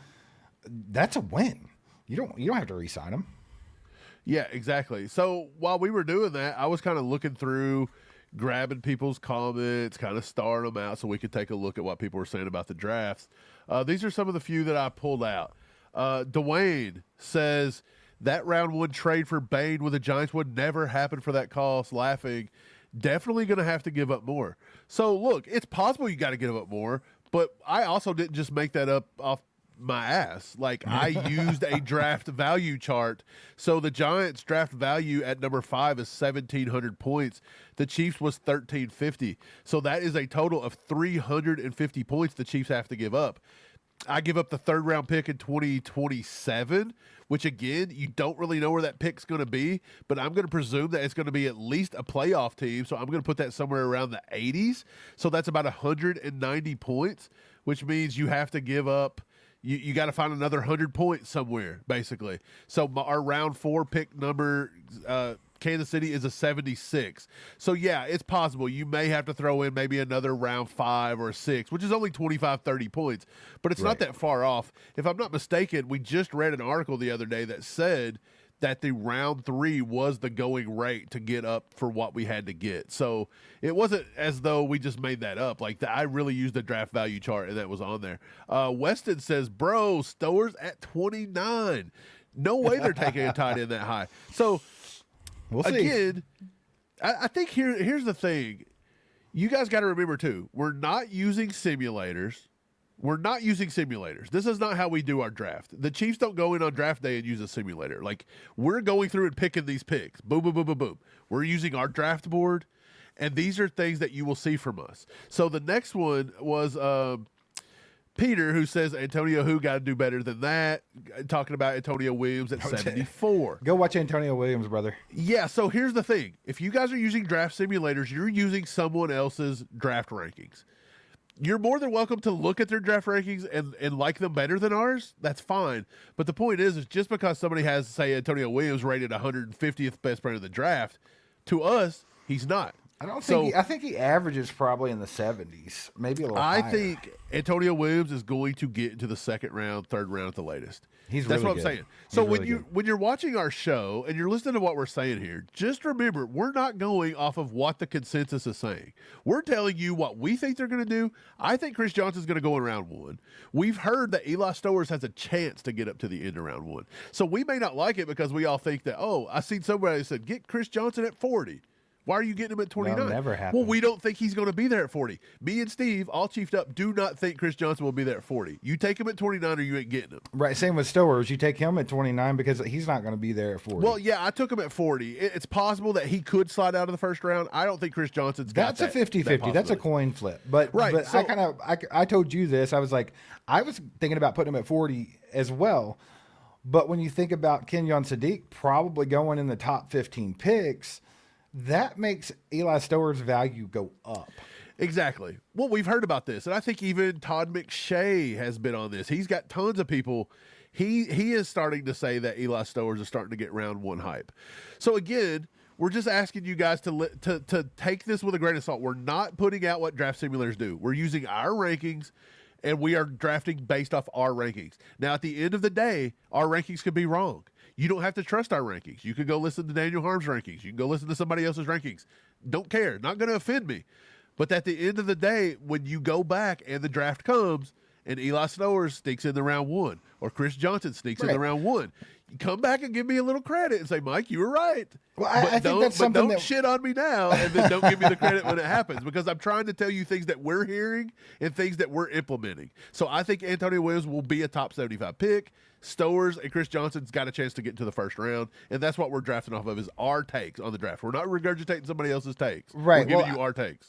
that's a win. You don't have to re-sign him.
Yeah, exactly. So while we were doing that, I was kind of looking through, grabbing people's comments, kind of starring them out so we could take a look at what people were saying about the drafts. These are some of the few that I pulled out. Dwayne says that round 1 trade for Bain with the Giants would never happen for that cost. Laughing. Definitely going to have to give up more. So look, it's possible you got to give up more, but I also didn't just make that up off my ass. Like, I used a draft value chart. So the Giants draft value at number 5 is 1,700 points. The Chiefs was 1,350. So that is a total of 350 points the Chiefs have to give up. I give up the 3rd round pick in 2027, which again, you don't really know where that pick's going to be, but I'm going to presume that it's going to be at least a playoff team. So I'm going to put that somewhere around the 80s. So that's about 190 points, which means you have to give up. You got to find another 100 points somewhere, basically. So our round 4 pick number, Kansas City, is a 76. So, yeah, it's possible. You may have to throw in maybe another round 5 or 6, which is only 25, 30 points. But it's not that far off. If I'm not mistaken, we just read an article the other day that said that the round 3 was the going rate to get up for what we had to get. So it wasn't as though we just made that up. Like, I really used the draft value chart, and that was on there. Weston says, bro, Stowers at 29. No way they're taking a tight end that high. So,
we'll see.
Again, I think here's the thing. You guys got to remember, too, we're not using simulators. This is not how we do our draft. The Chiefs don't go in on draft day and use a simulator. Like, we're going through and picking these picks. Boom, boom, boom, boom, boom. We're using our draft board, and these are things that you will see from us. So the next one was Peter, who says Antonio Who got to do better than that, talking about Antonio Williams at 74.
Go watch Antonio Williams, brother.
Yeah, so here's the thing. If you guys are using draft simulators, you're using someone else's draft rankings. You're more than welcome to look at their draft rankings and like them better than ours. That's fine. But the point is just because somebody has, say, Antonio Williams rated 150th best player in the draft, to us, he's not.
I think he averages probably in the 70s, maybe a little higher.
I think Antonio Williams is going to get into the 2nd round, 3rd round at the latest.
That's
what I'm saying. So when you're watching our show and you're listening to what we're saying here, just remember, we're not going off of what the consensus is saying. We're telling you what we think they're going to do. I think Chris Johnson's going to go in round 1. We've heard that Eli Stowers has a chance to get up to the end of round 1. So we may not like it because we all think that, I seen somebody said, get Chris Johnson at 40. Why are you getting him at 29?
That'll never happen.
Well, we don't think he's going to be there at 40. Me and Steve, all chiefed up, do not think Chris Johnson will be there at 40. You take him at 29 or you ain't getting him.
Right, same with Stowers. You take him at 29 because he's not going to be there at 40.
Well, yeah, I took him at 40. It's possible that he could slide out of the 1st round. I don't think Chris Johnson's got
That's a 50-50. That's a coin flip. But so, I told you this. I was like, I was thinking about putting him at 40 as well. But when you think about Kenyon Sadiq probably going in the top 15 picks, that makes Eli Stowers' value go up.
Exactly. Well, we've heard about this, and I think even Todd McShay has been on this. He's got tons of people. He is starting to say that Eli Stowers is starting to get round 1 hype. So again, we're just asking you guys to take this with a grain of salt. We're not putting out what draft simulators do. We're using our rankings, and we are drafting based off our rankings. Now, at the end of the day, our rankings could be wrong. You don't have to trust our rankings. You can go listen to Daniel Harm's rankings. You can go listen to somebody else's rankings. Don't care. Not going to offend me. But at the end of the day, when you go back and the draft comes and Eli Stowers sneaks in the round 1 or Chris Johnson sneaks in the round 1, you come back and give me a little credit and say, Mike, you were right.
Well, I think that's something
don't shit on me now and then don't give me the credit when it happens, because I'm trying to tell you things that we're hearing and things that we're implementing. So I think Antonio Williams will be a top 75 pick. Stowers and Chris Johnson's got a chance to get into the 1st round, and that's what we're drafting off of is our takes on the draft. We're not regurgitating somebody else's takes.
Right.
We're giving you our takes.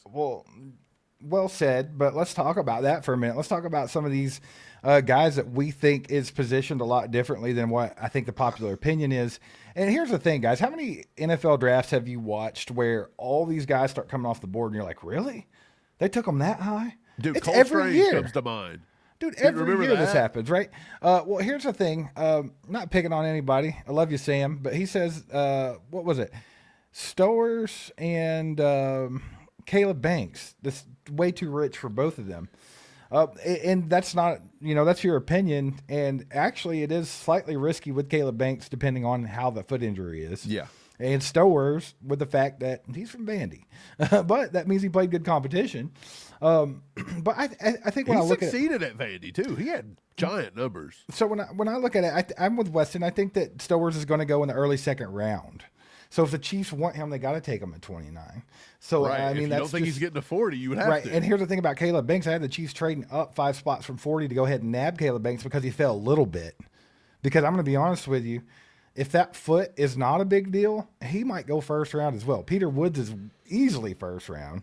Well said, but let's talk about that for a minute. Let's talk about some of these guys that we think is positioned a lot differently than what I think the popular opinion is. And here's the thing, guys. How many NFL drafts have you watched where all these guys start coming off the board and you're like, really? They took them that high?
Dude,
it's
Cole
every
Strange
year.
comes to mind.
Dude, every year this happens, right? Well, here's the thing. Not picking on anybody. I love you, Sam. But he says, what was it? Stowers and Caleb Banks. That's way too rich for both of them. And that's not, that's your opinion. And actually, it is slightly risky with Caleb Banks, depending on how the foot injury is.
Yeah.
And Stowers with the fact that he's from Vandy, but that means he played good competition. But I think when I look
succeeded at Vandy too. He had giant numbers.
So when I look at it, I'm with Weston. I think that Stowers is going to go in the early second round. So if the Chiefs want him, they got to take him at 29. So
right.
I mean,
if you don't think he's getting to 40, you would have to.
And here's the thing about Caleb Banks: I had the Chiefs trading up 5 spots from 40 to go ahead and nab Caleb Banks because he fell a little bit. Because I'm going to be honest with you, if that foot is not a big deal, he might go first round as well. Peter Woods is easily first round.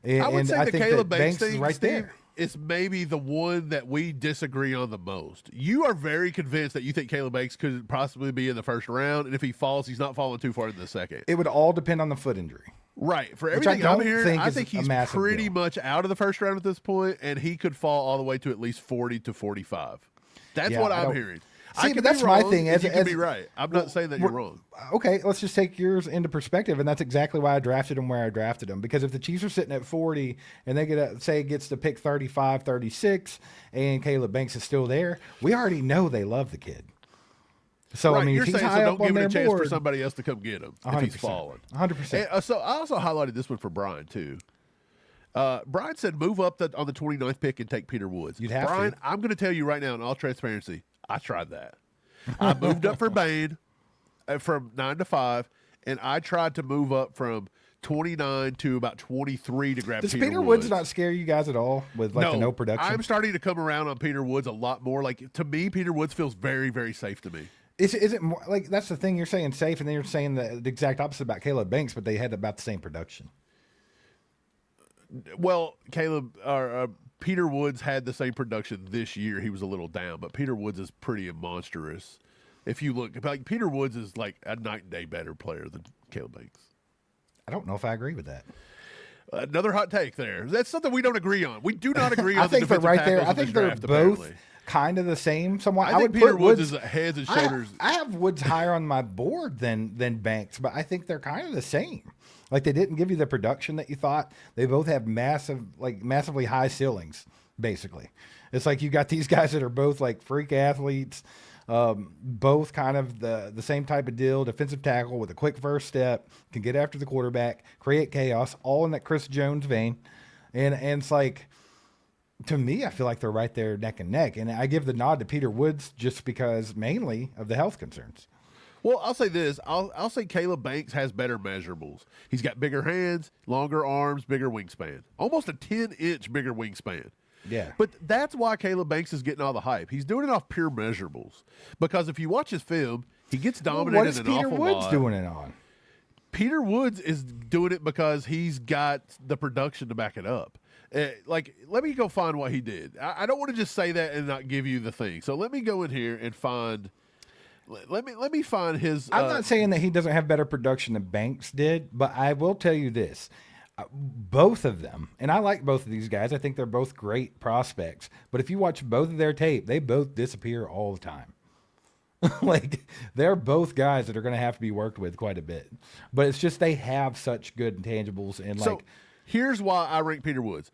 And
I would say the Caleb Banks thing,
is right
Steve,
there.
is maybe the one that we disagree on the most. You are very convinced that you think Caleb Banks could possibly be in the first round, and if he falls, he's not falling too far in the second.
It would all depend on the foot injury.
Right. For everything I'm hearing, I think he's pretty
deal.
much out of the first round at this point, and he could fall all the way to at least 40 to 45. That's what I'm hearing.
See, but that's my thing.
You could be right. I'm not saying that you're wrong.
Okay, let's just take yours into perspective, and that's exactly why I drafted him where I drafted him. Because if the Chiefs are sitting at 40 and they gets to pick 35, 36, and Caleb Banks is still there, we already know they love the kid. So
right,
I mean,
you're
if he's
saying
high
so
up
don't give
on
it a
their
chance
board,
for somebody else to come get him
100%,
if he's falling.
100%.
So I also highlighted this one for Brian too. Brian said move up on the 29th pick and take Peter Woods.
You'd have
Brian,
to.
I'm going to tell you right now in all transparency, I tried that. I moved up for Bain from 9 to 5, and I tried to move up from 29 to about 23 to grab
Does
Peter
Woods not scare you guys at all with the no production?
I'm starting to come around on Peter Woods a lot more. Like, to me, Peter Woods feels very, very safe to me.
Is it more like that's the thing, you're saying safe, and then you're saying the exact opposite about Caleb Banks, but they had about the same production.
Well, Peter Woods had the same production this year. He was a little down, but Peter Woods is pretty monstrous. If you look, like, Peter Woods is like a night and day better player than Caleb Banks.
I don't know if I agree with that.
Another hot take there. That's something we don't agree on. We do not agree on.
I think
the
they're right there. I think they're
draft,
both
apparently.
Kind of the same. Somewhat.
I think Peter Woods is heads and shoulders.
I have Woods higher on my board than Banks, but I think they're kind of the same. Like, they didn't give you the production that you thought. They both have massively high ceilings, basically. It's like you got these guys that are both like freak athletes, both kind of the same type of deal, defensive tackle with a quick first step, can get after the quarterback, create chaos, all in that Chris Jones vein. And it's like, to me, I feel like they're right there neck and neck. And I give the nod to Peter Woods just because mainly of the health concerns.
Well, I'll say this. I'll say Caleb Banks has better measurables. He's got bigger hands, longer arms, bigger wingspan. Almost a 10-inch bigger wingspan.
Yeah.
But that's why Caleb Banks is getting all the hype. He's doing it off pure measurables. Because if you watch his film, he gets dominated an awful lot.
What is Peter Woods doing it on?
Peter Woods is doing it because he's got the production to back it up. Let me go find what he did. I don't want to just say that and not give you the thing. So let me go in here and find... Let me find his...
I'm not saying that he doesn't have better production than Banks did, but I will tell you this. Both of them, and I like both of these guys. I think they're both great prospects. But if you watch both of their tape, they both disappear all the time. Like, they're both guys that are going to have to be worked with quite a bit. But it's just they have such good intangibles. And
so here's why I rank Peter Woods.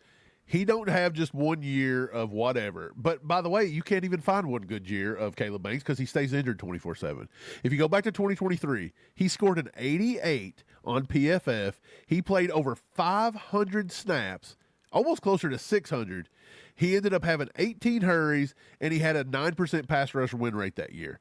He don't have just 1 year of whatever. But, by the way, you can't even find one good year of Caleb Banks because he stays injured 24/7. If you go back to 2023, he scored an 88 on PFF. He played over 500 snaps, almost closer to 600. He ended up having 18 hurries, and he had a 9% pass rush win rate that year.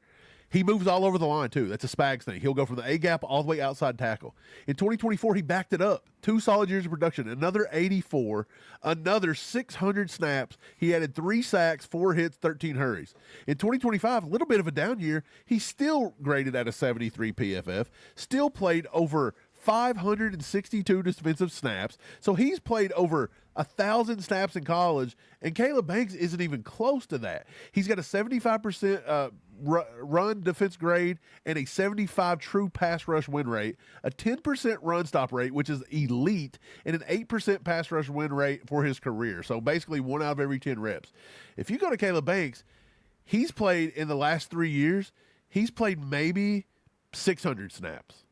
He moves all over the line, too. That's a Spags thing. He'll go from the A-gap all the way outside tackle. In 2024, he backed it up. 2 solid years of production, another 84, another 600 snaps. He added 3 sacks, 4 hits, 13 hurries. In 2025, a little bit of a down year. He's still graded at a 73 PFF, still played over 562 defensive snaps. So he's played over 1,000 snaps in college, and Caleb Banks isn't even close to that. He's got a 75% run defense grade and a 75 true pass rush win rate, a 10% run stop rate, which is elite, and an 8% pass rush win rate for his career. So basically 1 out of every 10 reps. If you go to Caleb Banks, he's played in the last 3 years, he's played maybe 600 snaps.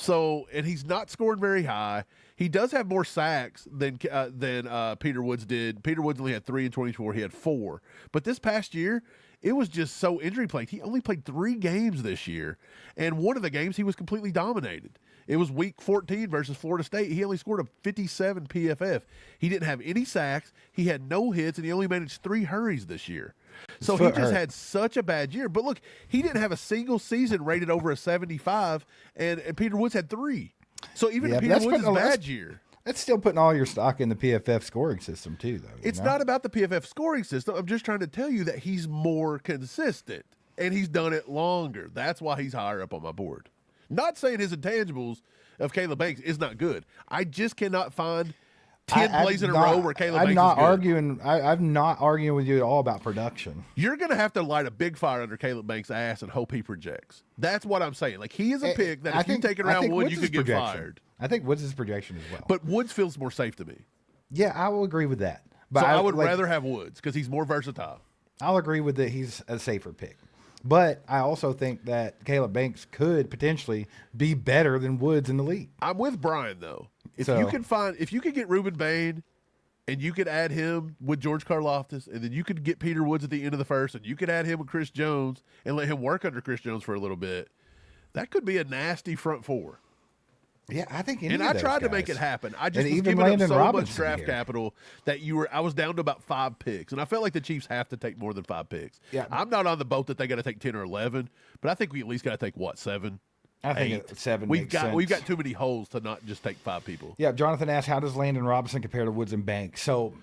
So, and he's not scoring very high. He does have more sacks than Peter Woods did. Peter Woods only had 3 in 24. He had 4. But this past year, it was just so injury plagued. He only played 3 games this year, and one of the games he was completely dominated. It was week 14 versus Florida State. He only scored a 57 PFF. He didn't have any sacks. He had no hits, and he only managed 3 hurries this year. So he just had such a bad year. But look, he didn't have a single season rated over a 75, and Peter Woods had 3. So even Peter Woods' bad year.
That's still putting all your stock in the PFF scoring system too, though.
It's not about the PFF scoring system. I'm just trying to tell you that he's more consistent, and he's done it longer. That's why he's higher up on my board. Not saying his intangibles of Caleb Banks is not good. I just cannot find 10 plays in a row where Caleb Banks is good.
I'm not arguing with you at all about production.
You're going to have to light a big fire under Caleb Banks' ass and hope he projects. That's what I'm saying. Like, he is a pick that if you take it around Woods, you could get fired.
I think Woods' projection as well.
But Woods feels more safe to me.
Yeah, I will agree with that. But
so I would rather have Woods because he's more versatile.
I'll agree with that. He's a safer pick. But I also think that Caleb Banks could potentially be better than Woods in the league.
I'm with Brian, though. If you could get Ruben Bane and you could add him with George Karlaftis, and then you could get Peter Woods at the end of the first, and you could add him with Chris Jones and let him work under Chris Jones for a little bit, that could be a nasty front 4.
Yeah, I think
I tried to make it happen. I just was giving up so much draft capital that I was down to about 5 picks, and I felt like the Chiefs have to take more than 5 picks.
Yeah.
I'm not on the boat that they got to take 10 or 11, but I think we at least got to take 7.
I think 7
We've
makes sense.
We've got too many holes to not just take 5 people.
Yeah, Jonathan asked, how does Landon Robinson compare to Woods and Banks? So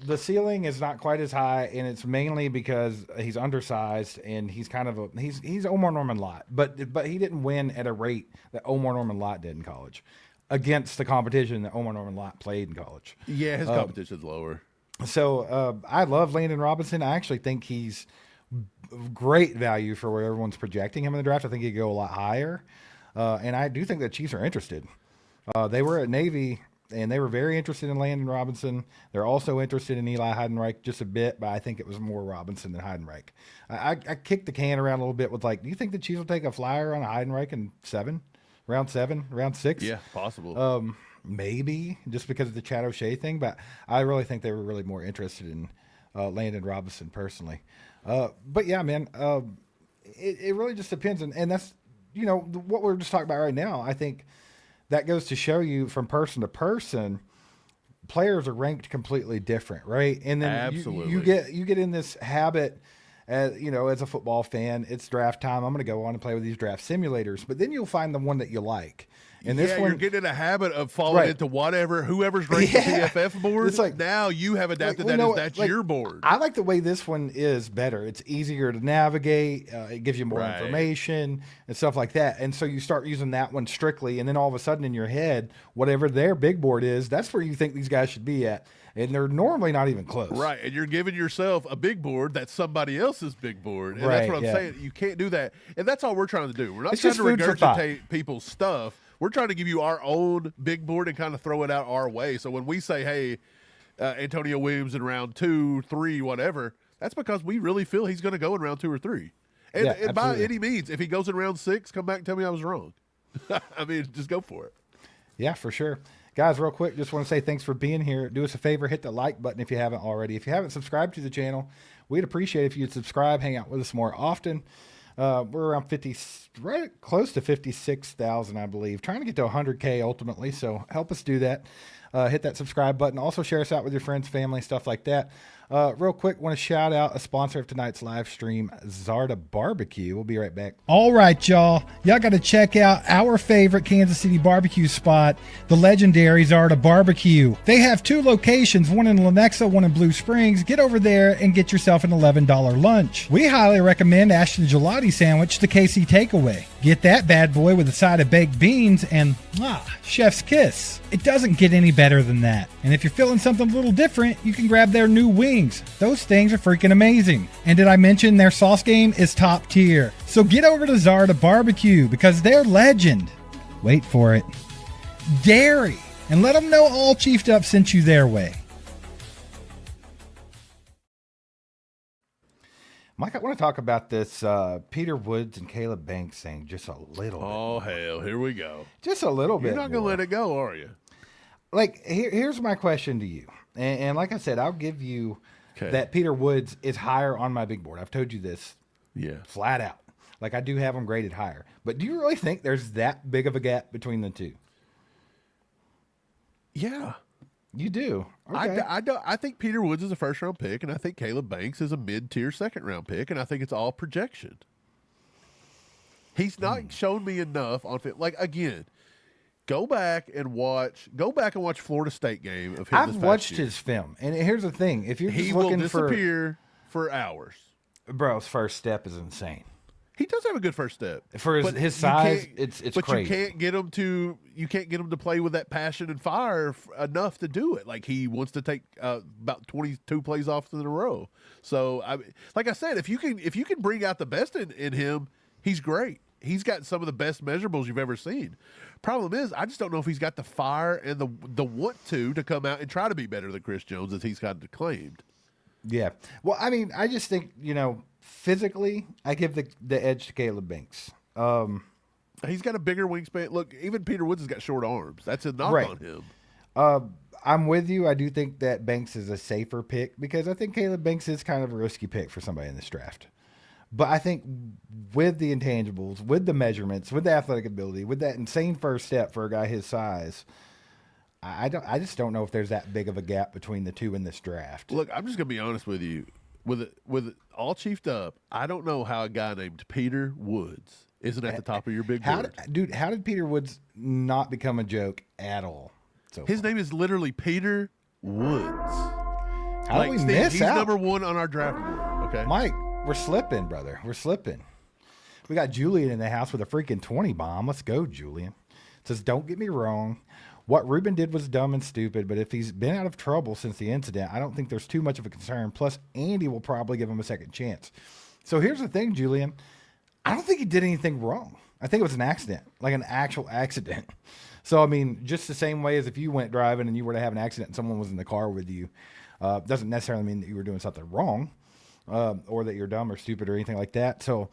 the ceiling is not quite as high, and it's mainly because he's undersized and he's kind of he's Omar Norman Lott, but he didn't win at a rate that Omar Norman Lott did in college against the competition that Omar Norman Lott played in college.
Yeah, his competition's lower.
So I love Landon Robinson. I actually think he's great value for where everyone's projecting him in the draft. I think he could go a lot higher. And I do think the Chiefs are interested. They were at Navy, and they were very interested in Landon Robinson. They're also interested in Eli Heidenreich just a bit, but I think it was more Robinson than Heidenreich. I kicked the can around a little bit with, like, do you think the Chiefs will take a flyer on Heidenreich in round 7, round 6?
Yeah, possible.
Maybe, just because of the Chad O'Shea thing, but I really think they were really more interested in Landon Robinson personally. But yeah, man, it really just depends. And that's, what we're just talking about right now. I think that goes to show you from person to person, players are ranked completely different, right? And then
absolutely,
you get in this habit, as a football fan, it's draft time. I'm going to go on and play with these draft simulators, but then you'll find the one that you like. And this one,
you're getting in a habit of falling into whoever's ranked the PFF board.
It's like,
now you have adapted that's your board.
I like the way this one is better. It's easier to navigate. It gives you more information and stuff like that. And so you start using that one strictly, and then all of a sudden in your head, whatever their big board is, that's where you think these guys should be at. And they're normally not even close.
Right. And you're giving yourself a big board that's somebody else's big board. And that's what I'm saying. You can't do that. And that's all we're trying to do. We're not trying to regurgitate people's stuff. We're trying to give you our own big board and kind of throw it out our way. So when we say, hey, Antonio Williams in round 2, 3, whatever, that's because we really feel he's going to go in round 2 or 3. And by any means, if he goes in round 6, come back and tell me I was wrong. I mean, just go for it.
Yeah, for sure. Guys, real quick, just want to say thanks for being here. Do us a favor, hit the like button if you haven't already. If you haven't subscribed to the channel, we'd appreciate it if you'd subscribe, hang out with us more often. We're around 50, right close to 56,000, I believe. Trying to get to 100K ultimately, so help us do that. Hit that subscribe button. Also share us out with your friends, family, stuff like that. Real quick, want to shout out a sponsor of tonight's live stream, Zarda Barbecue. We'll be right back. All right, y'all. Y'all got to check out our favorite Kansas City barbecue spot, the legendary Zarda Barbecue. They have 2 locations, one in Lenexa, one in Blue Springs. Get over there and get yourself an $11 lunch. We highly recommend Ashton Gelati Sandwich, the KC Takeaway. Get that bad boy with a side of baked beans and, chef's kiss. It doesn't get any better than that. And if you're feeling something a little different, you can grab their new wings. Those things are freaking amazing. And did I mention their sauce game is top tier? So get over to Zarda Barbecue because they're legend. Wait for it. Dairy. And let them know All Chiefed Up sent you their way. Mike, I want to talk about this Peter Woods and Caleb Banks thing just a little bit.
Oh, hell, here we go.
Just a little
You're
bit.
not going to let it go, are you?
Like, here's my question to you. And like I said, I'll give you
Okay.
that Peter Woods is higher on my big board. I've told you this
Yeah.
flat out. Like, I do have him graded higher. But do you really think there's that big of a gap between the two?
Yeah.
You do. Okay.
I think Peter Woods is a first-round pick, and I think Caleb Banks is a mid-tier second-round pick, and I think it's all projection. He's not shown me enough on fit. Like, again, go back and watch Florida State game of him.
I've watched his film, and here's the thing: if you're just
He will
looking
disappear for hours.
bro's first step is insane.
He does have a good first step
For his,
But
his
you
size,
can't-
it's
but
crazy.
you can't get him to play with that passion and fire enough to do it. Like he wants to take about 22 plays off in a row. So like I said, if you can bring out the best in him, he's great. He's got some of the best measurables you've ever seen. Problem is, I just don't know if he's got the fire and the want to come out and try to be better than Chris Jones as he's got claimed.
Yeah. Well, I mean, I just think, physically, I give the edge to Caleb Banks.
He's got a bigger wingspan. Look, even Peter Woods has got short arms. That's a knock
Right.
on him.
I'm with you. I do think that Banks is a safer pick because I think Caleb Banks is kind of a risky pick for somebody in this draft. But I think with the intangibles, with the measurements, with the athletic ability, with that insane first step for a guy his size, I just don't know if there's that big of a gap between the two in this draft.
Look, I'm just gonna be honest with you. With it all chiefed up, I don't know how a guy named Peter Woods isn't at the top of your big board.
How did Peter Woods not become a joke at all? So
His name is literally Peter Woods.
how did we
Steve,
miss
he's
out?
number one on our draft board. Okay,
Mike, we're slipping, brother. We're slipping. We got Julian in the house with a freaking 20 bomb. Let's go, Julian. Says, don't get me wrong. What Ruben did was dumb and stupid, but if he's been out of trouble since the incident, I don't think there's too much of a concern. Plus, Andy will probably give him a second chance. So here's the thing, Julian. I don't think he did anything wrong. I think it was an accident, like an actual accident. So, I mean, just the same way as if you went driving and you were to have an accident and someone was in the car with you, doesn't necessarily mean that you were doing something wrong or that you're dumb or stupid or anything like that. So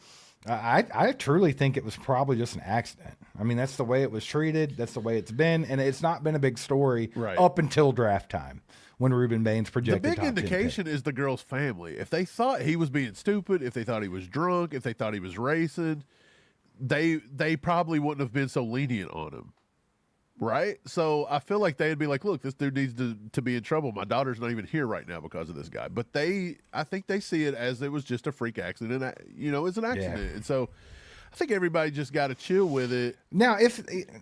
I truly think it was probably just an accident. I mean, that's the way it was treated. That's the way it's been. And it's not been a big story up until draft time when Ruben Bane's projected.
the big
top 10
indication
pick.
is the girl's family. If they thought he was being stupid, if they thought he was drunk, if they thought he was racing, they probably wouldn't have been so lenient on him. Right? So I feel like they'd be like, look, this dude needs to be in trouble. My daughter's not even here right now because of this guy. But I think they see it as it was just a freak accident. It's an accident.
Yeah.
And so I think everybody just got to chill with it.
Now,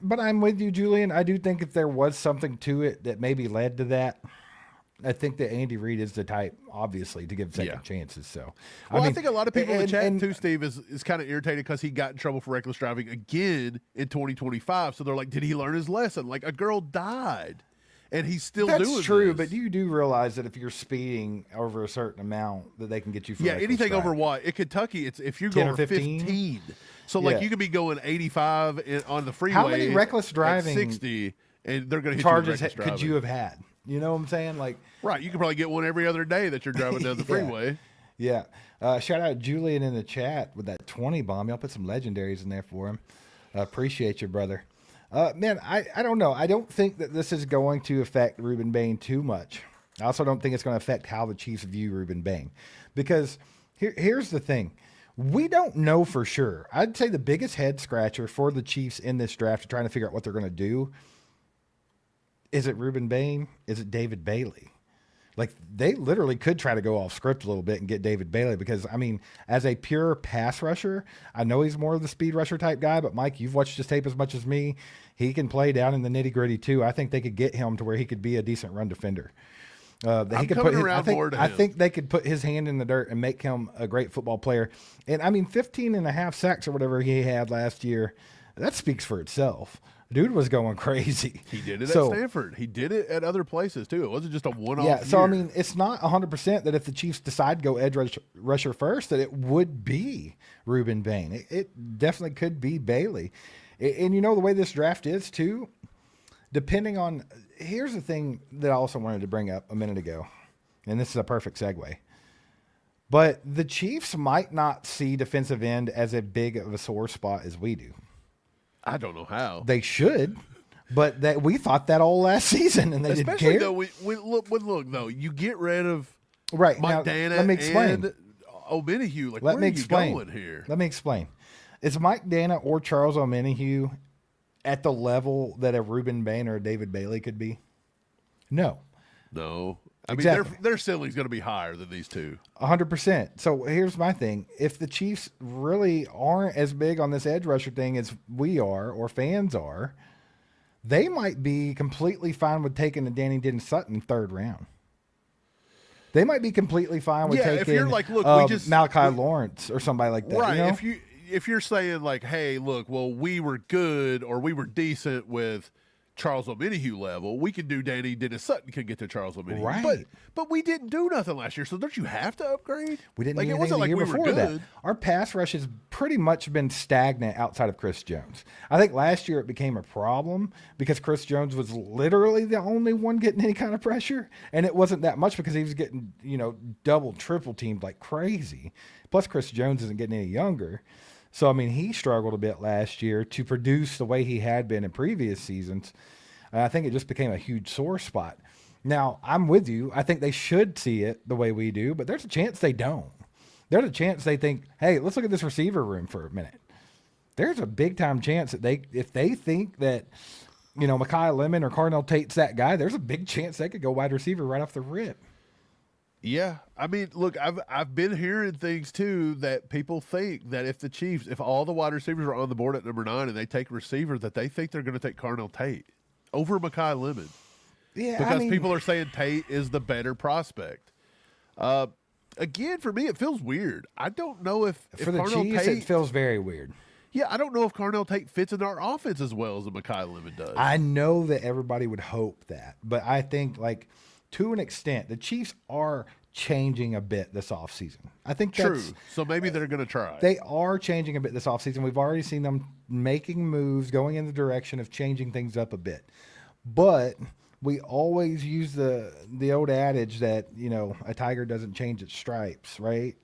but I'm with you, Julian. I do think if there was something to it that maybe led to that, I think that Andy Reid is the type, obviously, to give second chances. So,
Well,
I
I think a lot of people in the chat, too,
and
Steve, is kind of irritated because he got in trouble for reckless driving again in 2025. So they're like, did he learn his lesson? Like, a girl died, and he's still doing
that's true,
this.
but you do realize that if you're speeding over a certain amount, that they can get you for reckless
anything over
driving.
what? In Kentucky, it's if you're
10
going
or 15?
15. So, like,
Yeah.
you could be going 85 on the freeway.
How many reckless
at
driving
60, and they're going to hit
charges
you with reckless
could you
driving.
have had? You know what I'm saying? Like,
Right, you could probably get one every other day that you're driving down the freeway.
yeah. Shout out Julian in the chat with that 20 bomb. Y'all put some legendaries in there for him. Appreciate you, brother. Man, I don't know. I don't think that this is going to affect Ruben Bane too much. I also don't think it's going to affect how the Chiefs view Ruben Bane. Because here's the thing. We don't know for sure. I'd say the biggest head scratcher for the Chiefs in this draft, trying to figure out what they're going to do, is it Ruben Bane? Is it David Bailey? Like, they literally could try to go off script a little bit and get David Bailey because, I mean, as a pure pass rusher, I know he's more of the speed rusher type guy, but Mike, you've watched his tape as much as me. He can play down in the nitty gritty too. I think they could get him to where he could be a decent run defender. I think they could put his hand in the dirt and make him a great football player. And I mean, 15 and a half sacks or whatever he had last year, that speaks for itself. Dude was going crazy.
He did it at Stanford. He did it at other places, too. It wasn't just a one-off
Yeah, so,
year.
I mean, it's not 100% that if the Chiefs decide to go edge rusher first, that it would be Ruben Bane. It definitely could be Bailey. And you know the way this draft is, too? Depending on – here's the thing that I also wanted to bring up a minute ago, and this is a perfect segue. But the Chiefs might not see defensive end as a big of a sore spot as we do.
I don't know how.
They should, but that we thought that all last season, and they didn't care.
Especially though, look though, you get rid of
Right.
Mike
Now,
Dana
let me explain.
and O'Menihue. Like,
Let
where
me
are
explain.
you going here?
Let me explain. Is Mike Dana or Charles O'Menihue at the level that a Ruben Bane or a David Bailey could be? No.
No. I
Exactly.
mean, their ceiling's going to be higher than these two.
100%. So here's my thing. If the Chiefs really aren't as big on this edge rusher thing as we are or fans are, they might be completely fine with taking the Danny Sutton third round. They might be completely fine with taking
if you're like, look,
Malachi Lawrence or somebody like that.
Right.
You know?
If you're saying like, hey, look, well, we were good or we were decent with Charles O'Menihue level, we can do Danny Dennis Sutton can get to Charles O'Menihue.
Right.
But we didn't do nothing last year, so don't you have to upgrade?
We didn't
like
do
it
anything
wasn't
the
like
year
we
before
were
that.
good.
Our pass rush has pretty much been stagnant outside of Chris Jones. I think last year it became a problem because Chris Jones was literally the only one getting any kind of pressure, and it wasn't that much because he was getting, double, triple teamed like crazy. Plus Chris Jones isn't getting any younger. So, I mean, he struggled a bit last year to produce the way he had been in previous seasons. I think it just became a huge sore spot. Now, I'm with you. I think they should see it the way we do, but there's a chance they don't. There's a chance they think, hey, let's look at this receiver room for a minute. There's a big-time chance that if they think that, Mekhi Lemon or Cardinal Tate's that guy, there's a big chance they could go wide receiver right off the rip.
Yeah, I mean, look, I've been hearing things too that people think that if all the wide receivers are on the board at number 9 and they take receiver, that they think they're going to take Cardinal Tate over Mekhi Lemon.
Yeah,
because people are saying Tate is the better prospect. Again, for me, it feels weird. I don't know if
for the
Cardinal
Chiefs,
Tate,
it feels very weird.
Yeah, I don't know if Cardinal Tate fits in our offense as well as a Mekhi Lemon does.
I know that everybody would hope that, but I think to an extent, the Chiefs are changing a bit this offseason. I think
True. So maybe they're going to try.
They are changing a bit this offseason. We've already seen them making moves, going in the direction of changing things up a bit. But we always use the old adage that, a tiger doesn't change its stripes, right?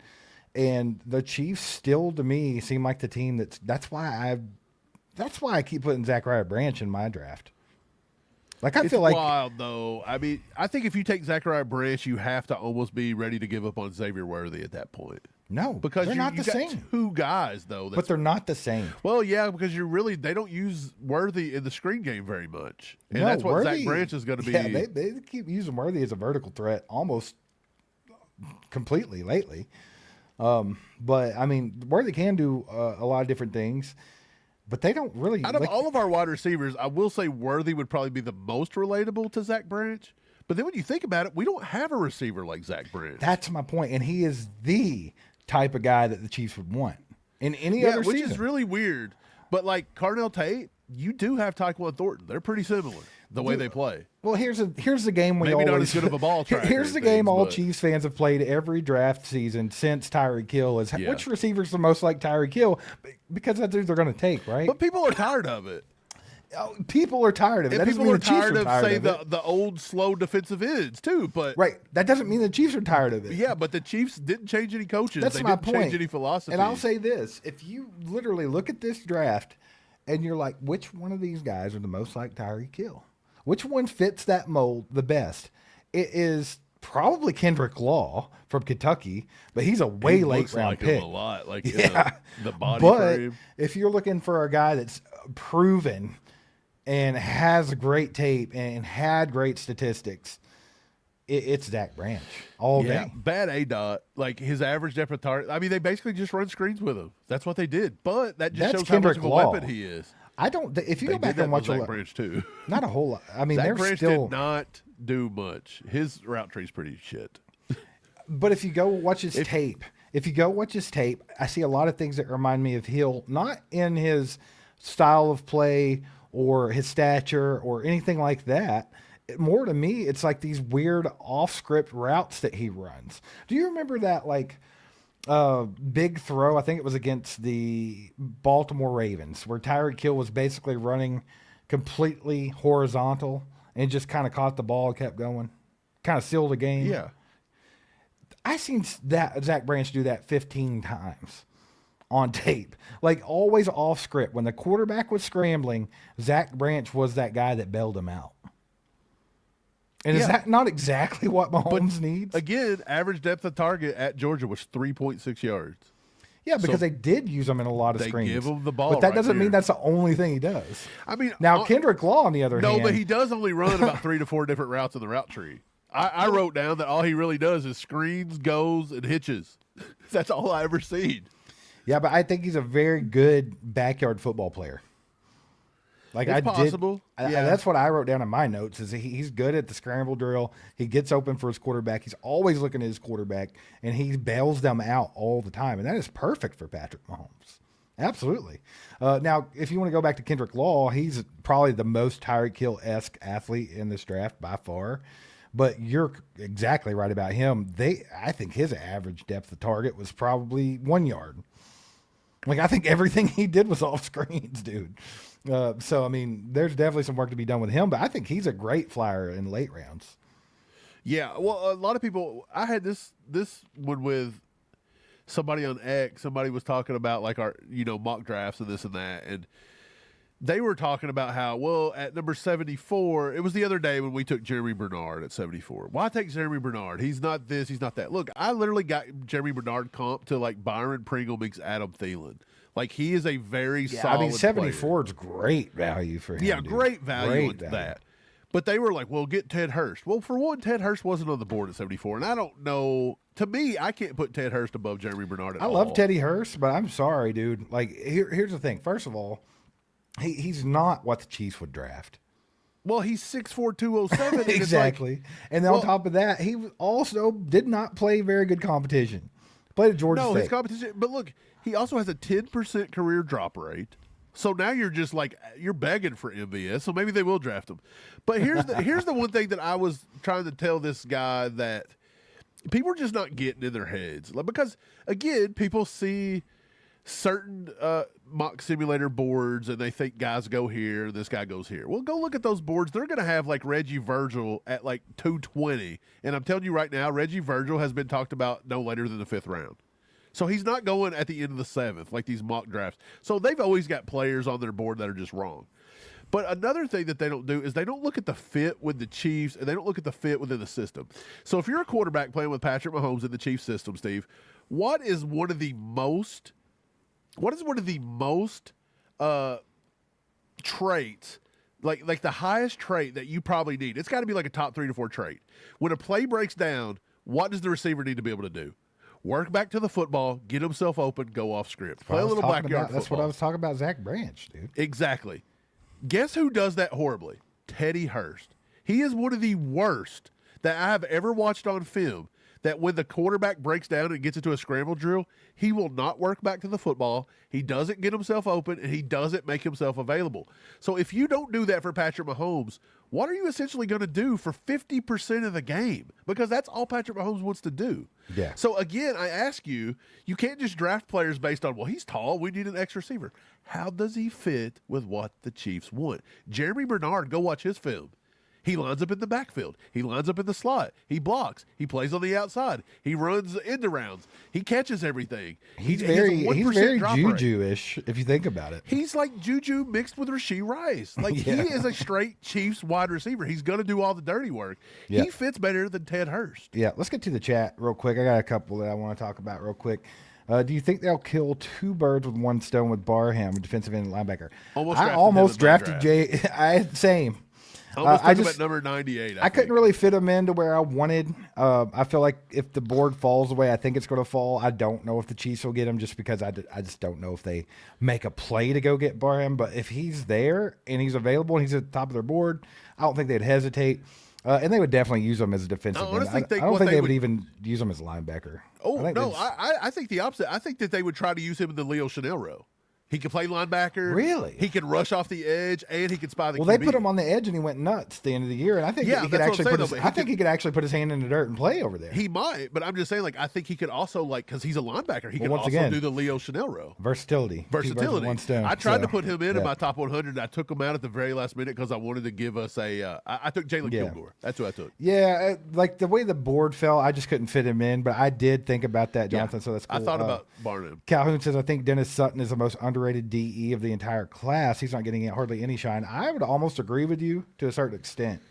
And the Chiefs still, to me, seem like the team that's why I keep putting Zachariah Branch in my draft. I feel like
wild though. I mean, I think if you take Zachariah Branch, you have to almost be ready to give up on Xavier Worthy at that point.
No,
because
they're not the
got
same.
2 guys though,
but they're not the same.
Well, yeah, because they don't use Worthy in the screen game very much, and
No,
that's what
Worthy,
Zach Branch is going to be.
Yeah, they keep using Worthy as a vertical threat almost completely lately. But I mean, Worthy can do a lot of different things. But they don't really.
Out of all of our wide receivers, I will say Worthy would probably be the most relatable to Zach Branch. But then when you think about it, we don't have a receiver like Zach Branch.
That's my point. And he is the type of guy that the Chiefs would want in any other
which
season.
is really weird. But like Cardinal Tate, you do have Tyquan Thornton. They're pretty similar the way they play.
Well, here's the game we
Maybe
always.
not as good of a ball tracker
Here's the
and
game
things,
all
but-
Chiefs fans have played every draft season since Tyreek Hill is
Yeah.
which receivers the most like Tyreek Hill because that's who they're going to take, right?
But people are tired of it.
People are tired of it.
And
that doesn't
people
mean
are
the Chiefs
tired
are
of,
tired
say,
of it.
the old, slow defensive ends, too. But
Right. That doesn't mean the Chiefs are tired of it.
yeah, but the Chiefs didn't change any coaches.
That's
they
my
didn't
point.
change any philosophy.
And I'll say this: if you literally look at this draft, and you're like, which one of these guys are the most like Tyreek Hill? Which one fits that mold the best? It is probably Kendrick Law from Kentucky, but he's a way
he
late
looks
round
like
pick.
him a lot, like
Yeah.
the body
But
frame.
if you're looking for a guy that's proven and has great tape and had great statistics, it's Zach Branch all
Yeah,
day.
bad A-dot. Like his average depth of target. I mean, they basically just run screens with him. That's what they did. But that just
That's
shows how much
Kendrick
of a
Law.
weapon he is.
I don't. If you
They
go back
did that
and watch
with
a
Zach
lot,
Branch too.
not a whole lot. I mean,
Zach
there's
Branch
still.
did not do much. His route tree's pretty shit.
But if you go watch his tape, I see a lot of things that remind me of Hill, not in his style of play or his stature or anything like that. More to me, it's like these weird off-script routes that he runs. Do you remember that big throw? I think it was against the Baltimore Ravens, where Tyreek Hill was basically running completely horizontal and just kind of caught the ball and kept going, kind of sealed the game.
Yeah.
I seen that Zach Branch do that 15 times on tape. Like always off script. When the quarterback was scrambling, Zach Branch was that guy that bailed him out. And is that not exactly what Mahomes needs?
Again, average depth of target at Georgia was 3.6 yards.
Yeah, because they did use him in a lot of screens.
They give him the ball,
but that doesn't mean that's the only thing he does.
I mean,
now Kendrick Law, on the other hand,
no, but he does only run about 3 to 4 different routes in the route tree. I wrote down that all he really does is screens, goes, and hitches. That's all I ever seen.
Yeah, but I think he's a very good backyard football player. Like
it's possible.
That's what I wrote down in my notes. Is he's good at the scramble drill. He gets open for his quarterback. He's always looking at his quarterback, and he bails them out all the time. And that is perfect for Patrick Mahomes. Absolutely. Now, if you want to go back to Kendrick Law, he's probably the most Tyreek Hill-esque athlete in this draft by far. But you're exactly right about him. I think his average depth of target was probably 1 yard. Like, I think everything he did was off screens, dude. So, I mean, there's definitely some work to be done with him, but I think he's a great flyer in late rounds.
Yeah, well, a lot of people, I had this one with somebody on X. Somebody was talking about, like, our, mock drafts and this and that, and they were talking about how, well, at number 74, it was the other day when we took Jeremy Bernard at 74. Why take Jeremy Bernard? He's not this, he's not that. Look, I literally got Jeremy Bernard comp to, like, Byron Pringle makes Adam Thielen. Like, he is a very solid
I mean, 74
player.
is great value for him.
Yeah,
dude.
great value
Great
in that. But they were like, well, get Ted Hurst. Well, for one, Ted Hurst wasn't on the board at 74. And I don't know. To me, I can't put Ted Hurst above Jeremy Bernard at all.
I love Teddy Hurst, but I'm sorry, dude. Like, here's the thing. First of all, he's not what the Chiefs would draft.
Well, he's 6'4", 207.
Exactly. And then on top of that, he also did not play very good competition. Played at Georgia State.
No, his competition. But look, he also has a 10% career drop rate. So now you're just like, you're begging for MVS. So maybe they will draft him. But here's the one thing that I was trying to tell this guy that people are just not getting in their heads. Like, because, again, people see certain mock simulator boards and they think guys go here, this guy goes here. Well, go look at those boards. They're going to have like Reggie Virgil at like 220. And I'm telling you right now, Reggie Virgil has been talked about no later than the 5th round. So he's not going at the end of the 7th like these mock drafts. So they've always got players on their board that are just wrong. But another thing that they don't do is they don't look at the fit with the Chiefs and they don't look at the fit within the system. So if you're a quarterback playing with Patrick Mahomes in the Chiefs system, Steve, what is one of the most traits, like the highest trait that you probably need? It's got to be like a top 3 to 4 trait. When a play breaks down, what does the receiver need to be able to do? Work back to the football, get himself open, go off script. Play a little backyard football.
That's what I was talking about, Zach Branch, dude.
Exactly. Guess who does that horribly? Teddy Hurst. He is one of the worst that I have ever watched on film, that when the quarterback breaks down and gets into a scramble drill, he will not work back to the football. He doesn't get himself open, and he doesn't make himself available. So if you don't do that for Patrick Mahomes, what are you essentially going to do for 50% of the game? Because that's all Patrick Mahomes wants to do.
Yeah.
So again, I ask you, you can't just draft players based on, well, he's tall, we need an X receiver. How does he fit with what the Chiefs want? Jeremy Bernard, go watch his film. He lines up in the backfield. He lines up in the slot. He blocks. He plays on the outside. He runs end rounds. He catches everything.
He's very
drop rate.
Juju-ish, if you think about it.
He's like Juju mixed with Rashee Rice. Like, he is a straight Chiefs wide receiver. He's going to do all the dirty work.
Yeah.
He fits better than Ted Hurst.
Yeah, let's get to the chat real quick. I got a couple that I want to talk about real quick. Do you think they'll kill 2 birds with 1 stone with Barham, defensive end linebacker? I almost drafted Jay. Same.
I just at number 98.
I couldn't really fit him into where I wanted. I feel like if the board falls the way I think it's going to fall, I don't know if the Chiefs will get him, just because I just don't know if they make a play to go get Barham. But if he's there and he's available and he's at the top of their board, I don't think they'd hesitate. And they would definitely use him as a defensive end. I don't think they would even use him as a linebacker.
Oh, I think the opposite. I think that they would try to use him in the Leo Chanel row. He can play linebacker.
Really?
He can rush off the edge, and he can spy the QB.
Well, they put him on the edge, and he went nuts at the end of the year. And I think he could actually he could actually put his hand in the dirt and play over there.
He might, but I'm just saying, like, I think he could also, like, because he's a linebacker, he could also do the Leo Chanel row.
Versatility.
One stone. I tried to put him in
yeah.
my top 100. And I took him out at the very last minute because I wanted to give us a. I took Jalen Kilgore. That's who I took.
Yeah, like the way the board fell, I just couldn't fit him in. But I did think about that, Jonathan. So that's cool.
I thought about Barnum.
Calhoun says, I think Dennis Sutton is the most underrated DE of the entire class. He's not getting hardly any shine. I would almost agree with you to a certain extent.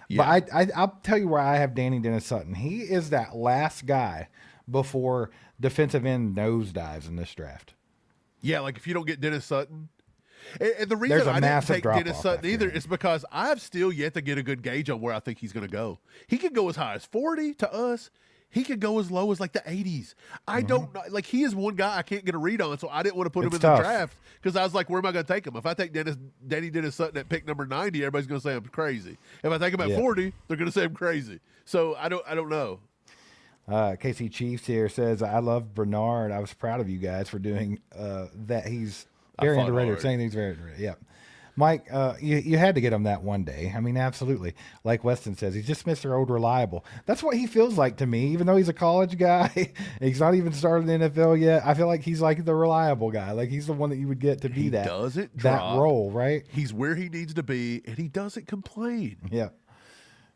Yeah. But I'll tell you where I have Danny Dennis Sutton. He is that last guy before defensive end nosedives in this draft.
Yeah, like if you don't get Dennis Sutton. And the reason I didn't take Dennis Sutton either is because I've still yet to get a good gauge on where I think he's going to go. He could go as high as 40 to us. He could go as low as like the 80s. I don't know. Like, he is one guy I can't get a read on, so I didn't want to put him in the draft because I was like, where am I going to take him? If I take Danny Dennis Sutton at pick number 90, everybody's going to say I'm crazy. If I take him at 40, they're going to say I'm crazy. So I don't know.
KC Chiefs here says, I love Bernard. I was proud of you guys for doing that. He's very underrated. Saying he's very underrated. Yeah. Mike, you had to get him that one day. I mean, absolutely. Like Weston says, he's just Mr. Old Reliable. That's what he feels like to me, even though he's a college guy. He's not even started in the NFL yet. I feel like he's like the reliable guy. Like he's the one that you would get to be that role, right?
He's where he needs to be, and he doesn't complain.
Yeah.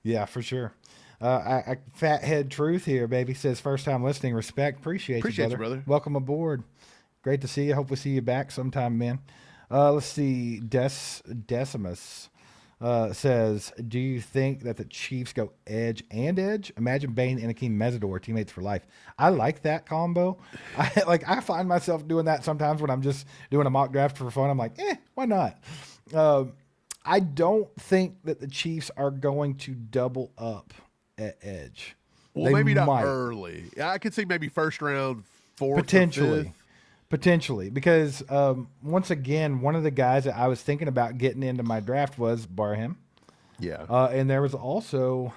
Yeah, for sure. Fathead Truth here, baby, says, first time listening, respect. Appreciate you, brother. Welcome aboard. Great to see you. Hope we see you back sometime, man. Let's see. Decimus says, do you think that the Chiefs go edge and edge? Imagine Bain and Akeem Mesidor, teammates for life. I like that combo. I find myself doing that sometimes when I'm just doing a mock draft for fun. I'm like, why not? I don't think that the Chiefs are going to double up at edge.
Well, maybe not early. I could see maybe first round, fourth,
Potentially, because once again, one of the guys that I was thinking about getting into my draft was Barham.
Yeah.
And there was also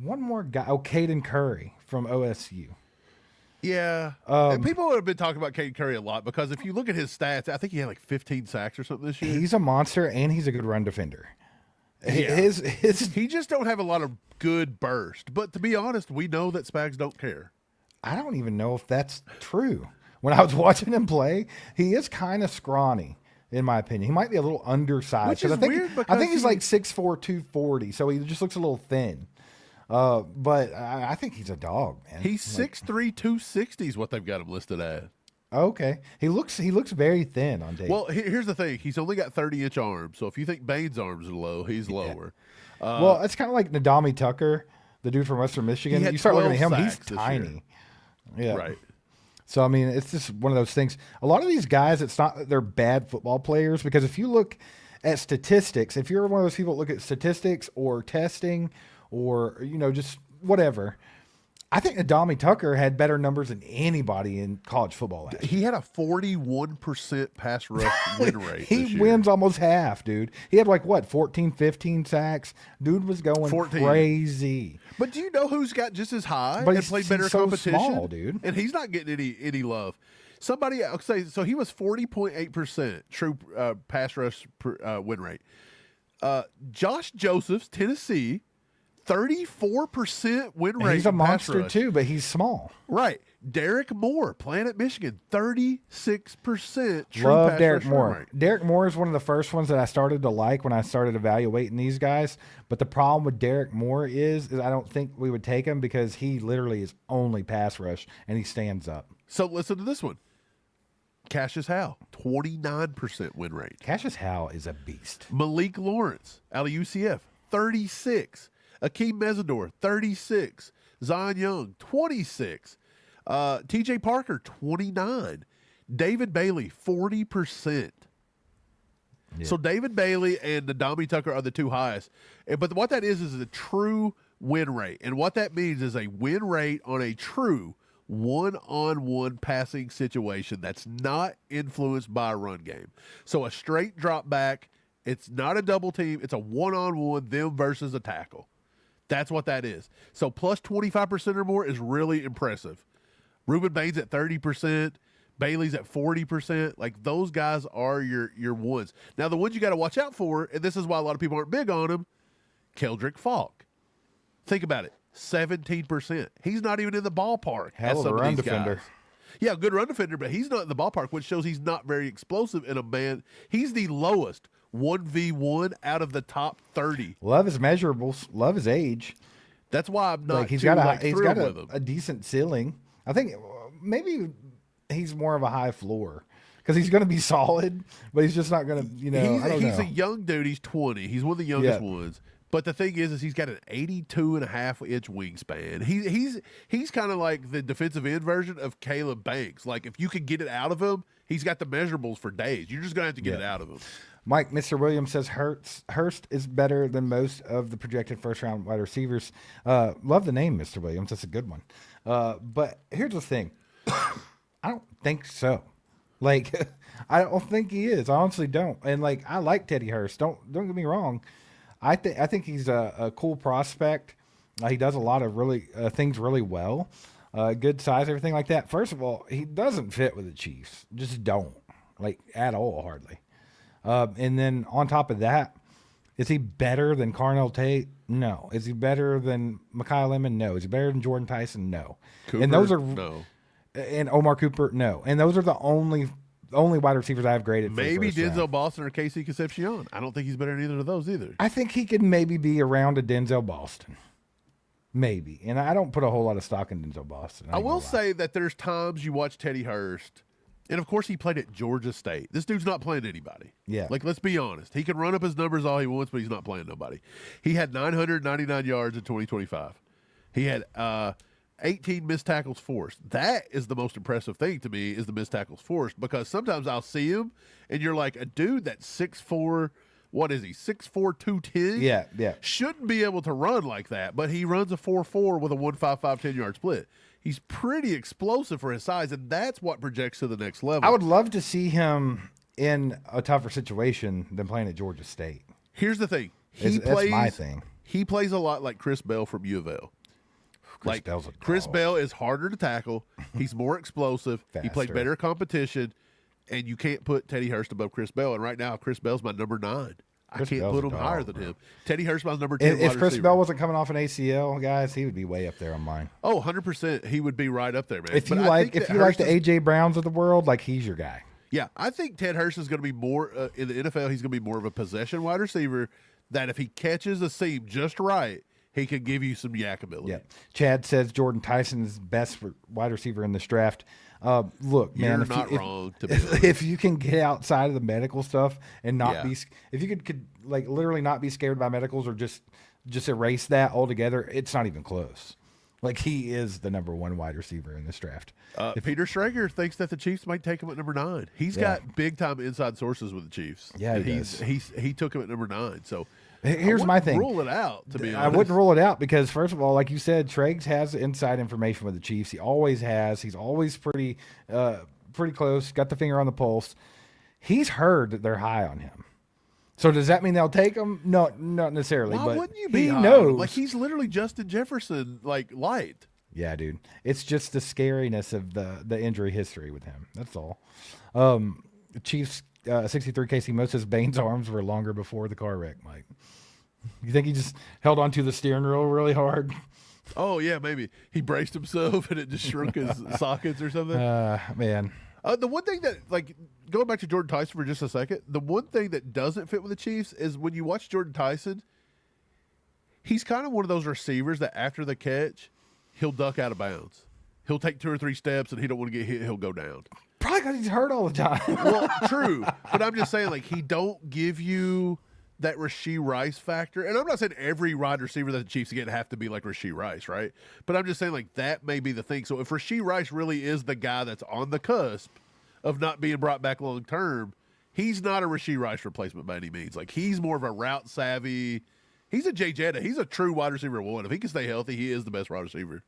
one more guy, Caden Curry from OSU.
Yeah. And people have been talking about Caden Curry a lot because if you look at his stats, I think he had like 15 sacks or something this year.
He's a monster, and he's a good run defender.
Yeah. He just don't have a lot of good burst. But to be honest, we know that Spags don't care.
I don't even know if that's true. When I was watching him play, he is kind of scrawny, in my opinion. He might be a little undersized.
Which is weird because
I think he's like 6'4", 240, so he just looks a little thin. But I think he's a dog, man.
He's 6'3", 260 is what they've got him listed at.
Okay. He looks very thin on tape.
Well, here's the thing. He's only got 30-inch arms, so if you think Bain's arms are low, he's lower.
Well, it's kind of like Nadami Tucker, the dude from Western Michigan. You start looking at him, he's tiny. Yeah.
Right.
So, I mean, it's just one of those things. A lot of these guys, it's not that they're bad football players, because if you look at statistics, if you're one of those people that look at statistics or testing or, just whatever, I think Adami Tucker had better numbers than anybody in college football last year.
He had a 41% pass rush win rate.
He wins almost half, dude. He had 14, 15 sacks. Dude was going 14. Crazy.
But do you know who's got just as high
and
played better
so
competition?
Small, dude.
And he's not getting any love. Somebody else say, so he was 40.8% true pass rush win rate. Josh Josephs, Tennessee, 34% win rate.
He's a monster too, but he's small.
Right. Derek Moore, Planet Michigan, 36% true
Love
pass
Derek
rush
Moore.
win rate.
Derek Moore is one of the first ones that I started to like when I started evaluating these guys. But the problem with Derek Moore is I don't think we would take him because he literally is only pass rush and he stands up.
So listen to this one. Cassius Howe, 29% win rate.
Cassius Howe is a beast.
Malik Lawrence out of UCF, 36. Akeem Mesidor, 36. Zion Young, 26. T.J. Parker, 29. David Bailey, 40%. Yeah. So David Bailey and Nadami Tucker are the two highest. But what that is a true win rate. And what that means is a win rate on a true one-on-one passing situation that's not influenced by a run game. So a straight drop back, it's not a double team, it's a one-on-one, them versus a tackle. That's what that is. So plus 25% or more is really impressive. Ruben Bane's at 30%. Bailey's at 40%. Like, those guys are your ones. Now, the ones you got to watch out for, and this is why a lot of people aren't big on him, Keldrick Falk. Think about it. 17%. He's not even in the ballpark.
Hell of a run defender.
Yeah, good run defender, but he's not in the ballpark, which shows he's not very explosive in a man. He's the lowest 1v1 out of the top 30.
Love his measurables. Love his age.
That's why I'm not
like he's
too,
got
a
a decent ceiling. I think maybe he's more of a high floor because he's going to be solid, but he's just not going to,
He's a young dude. He's 20. He's one of the youngest ones. But the thing is he's got an 82.5-inch wingspan. He's kind of like the defensive end version of Caleb Banks. Like, if you can get it out of him, he's got the measurables for days. You're just going to have to get it out of him.
Mike, Mr. Williams says Hurst is better than most of the projected first-round wide receivers. Love the name, Mr. Williams. That's a good one. But here's the thing. I don't think so. Like, I don't think he is. I honestly don't. And, like, I like Teddy Hurst. Don't get me wrong. I think he's a cool prospect. He does a lot of really things really well. Good size, everything like that. First of all, he doesn't fit with the Chiefs. Just don't. Like, at all, hardly. And then on top of that, is he better than Carnell Tate? No. Is he better than Mekhi Lemon? No. Is he better than Jordan Tyson? No.
Cooper?
And those are
no.
And Omar Cooper? No. And those are the only wide receivers I've graded.
Maybe
for the first
Denzel
round.
Boston or Casey Concepcion. I don't think he's better than either of those either.
I think he could maybe be around a Denzel Boston. Maybe. And I don't put a whole lot of stock in Denzel Boston.
I will say that there's times you watch Teddy Hurst, and of course he played at Georgia State. This dude's not playing anybody.
Yeah.
Like, let's be honest. He can run up his numbers all he wants, but he's not playing nobody. He had 999 yards in 2025. He had 18 missed tackles forced. That is the most impressive thing to me, is the missed tackles forced, because sometimes I'll see him and you're like, a dude that's 6'4", what is he, 6'4", 210?
Yeah.
Shouldn't be able to run like that, but he runs a 4.4 with a 1.55 10-yard split. He's pretty explosive for his size, and that's what projects to the next level.
I would love to see him in a tougher situation than playing at Georgia State.
Here's the thing.
That's my thing.
He plays a lot like Chris Bell from U of L. Chris
dog.
Bell is harder to tackle. He's more explosive. He plays
Faster.
better competition, and you can't put Teddy Hurst above Chris Bell. And right now, Chris Bell's my number 9. I
Chris
can't
Bell's
put
a
him
dog,
higher than
bro.
him. Teddy Hurst my number 10
If
wide
Chris
receiver.
Bell wasn't coming off an ACL, guys, he would be way up there on mine.
Oh, 100%. He would be right up there, man.
If you
But I
like
think that
the
Hurst is-
AJ Browns of the world, like, he's your guy.
Yeah, I think Ted Hurst is going to be more in the NFL. He's going to be more of a possession wide receiver that if he catches a seam just right, he can give you some yak ability.
Yeah. Chad says Jordan Tyson is best wide receiver in this draft. Look, man,
You're
if
not
you,
wrong to be
if you can get outside of the medical stuff and not
Yeah.
be, if you could like literally not be scared by medicals or just erase that altogether, it's not even close. Like, he is the number 1 wide receiver in this draft.
Peter Schrager thinks that the Chiefs might take him at number 9. He's got big time inside sources with the Chiefs.
Yeah,
and
he
he took him at number 9. So
Here's my thing.
Rule it out. To be honest,
I wouldn't rule it out because, first of all, like you said, Treggs has inside information with the Chiefs. He always has. He's always pretty close. Got the finger on the pulse. He's heard that they're high on him. So does that mean they'll take him? No, not necessarily.
Why
but
wouldn't you be
he
high?
knows.
Like, he's literally Justin Jefferson, like, light.
Yeah, dude. It's just the scariness of the injury history with him. That's all. Chiefs 63 Casey Mo says Bain's arms were longer before the car wreck, Mike. You think he just held onto the steering wheel really hard?
Oh, yeah, maybe. He braced himself and it just shrunk his sockets or something.
Man.
The one thing that, like, going back to Jordan Tyson for just a second, the one thing that doesn't fit with the Chiefs is when you watch Jordan Tyson, he's kind of one of those receivers that after the catch, he'll duck out of bounds. He'll take 2 or 3 steps and he don't want to get hit. He'll go down.
Probably because he's hurt all the time.
Well, true. But I'm just saying, like, he don't give you that Rashee Rice factor. And I'm not saying every wide receiver that the Chiefs get have to be like Rashee Rice, right? But I'm just saying, like, that may be the thing. So if Rashee Rice really is the guy that's on the cusp of not being brought back long term, he's not a Rashee Rice replacement by any means. Like, he's more of a route savvy. He's a Jay Jetta. He's a true wide receiver 1. If he can stay healthy, he is the best wide receiver.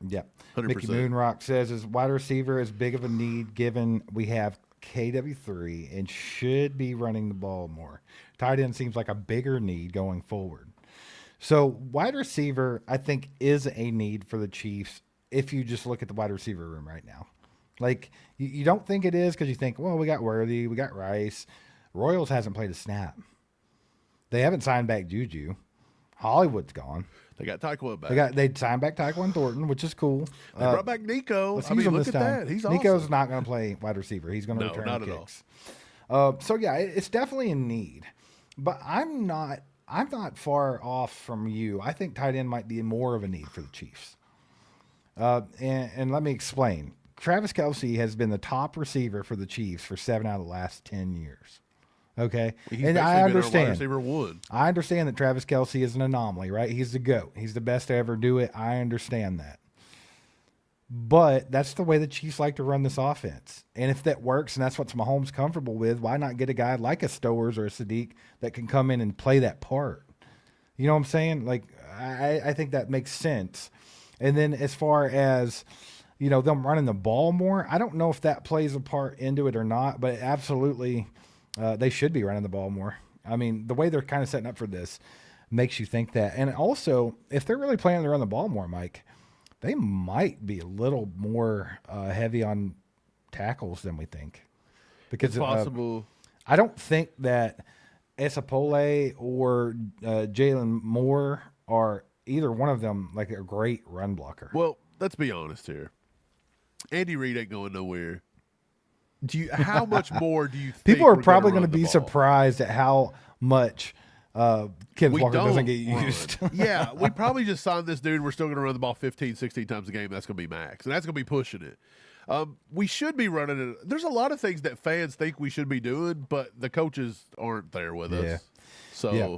Yeah.
100%.
Mickey Moonrock says, is wide receiver as big of a need given we have KW3 and should be running the ball more? Tight end seems like a bigger need going forward. So wide receiver, I think, is a need for the Chiefs if you just look at the wide receiver room right now. Like, you don't think it is because you think, well, we got Worthy, we got Rice. Royals hasn't played a snap. They haven't signed back Juju. Hollywood's gone.
They got Taekwondo back.
They signed back Taekwondo Thornton, which is cool.
They brought back Nico.
Let's
I
use
mean,
him
look
this
at
time.
that. He's
Nico's
awesome.
not going to play wide receiver. He's going to return
not
kicks.
at all.
So yeah, it's definitely a need, but I'm not far off from you. I think tight end might be more of a need for the Chiefs. And let me explain. Travis Kelce has been the top receiver for the Chiefs for 7 out of the last 10 years. Okay,
He's
and
basically
I
been our
understand.
wide receiver one.
I understand that Travis Kelce is an anomaly, right? He's the GOAT. He's the best to ever do it. I understand that. But that's the way the Chiefs like to run this offense. And if that works and that's what Mahomes comfortable with, why not get a guy like a Stowers or a Sadiq that can come in and play that part? You know what I'm saying? Like, I think that makes sense. And then as far as, them running the ball more, I don't know if that plays a part into it or not, but absolutely they should be running the ball more. I mean, the way they're kind of setting up for this makes you think that. And also, if they're really planning to run the ball more, Mike, they might be a little more heavy on tackles than we think. Because
It's possible.
I don't think that Esapole or Jalen Moore are either one of them like a great run blocker.
Well, let's be honest here. Andy Reid ain't going nowhere. How much more do you think
People are
we're
probably
going
going
to
to be surprised at how much Kenneth
We
Walker doesn't
don't
get
run.
used.
Yeah, we probably just signed this dude. We're still going to run the ball 15, 16 times a game. That's going to be max, and that's going to be pushing it. We should be running it. There's a lot of things that fans think we should be doing, but the coaches aren't there with us. So,
Yeah.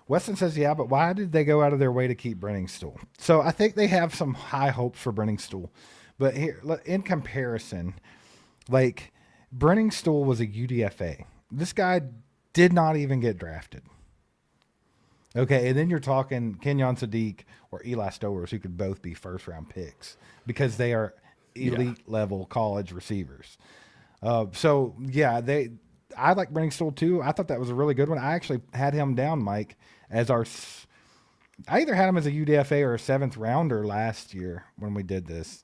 Weston says, yeah, but why did they go out of their way to keep Brenningstool? So I think they have some high hopes for Brenningstool. But here, in comparison, like Brenningstool was a UDFA. This guy did not even get drafted. Okay, and then you're talking Kenyon Sadiq or Eli Stowers, who could both be first-round picks because they are elite-level college receivers. So, yeah, I like Brenningstool too. I thought that was a really good one. I actually had him down, Mike, as I either had him as a UDFA or a 7th-rounder last year when we did this.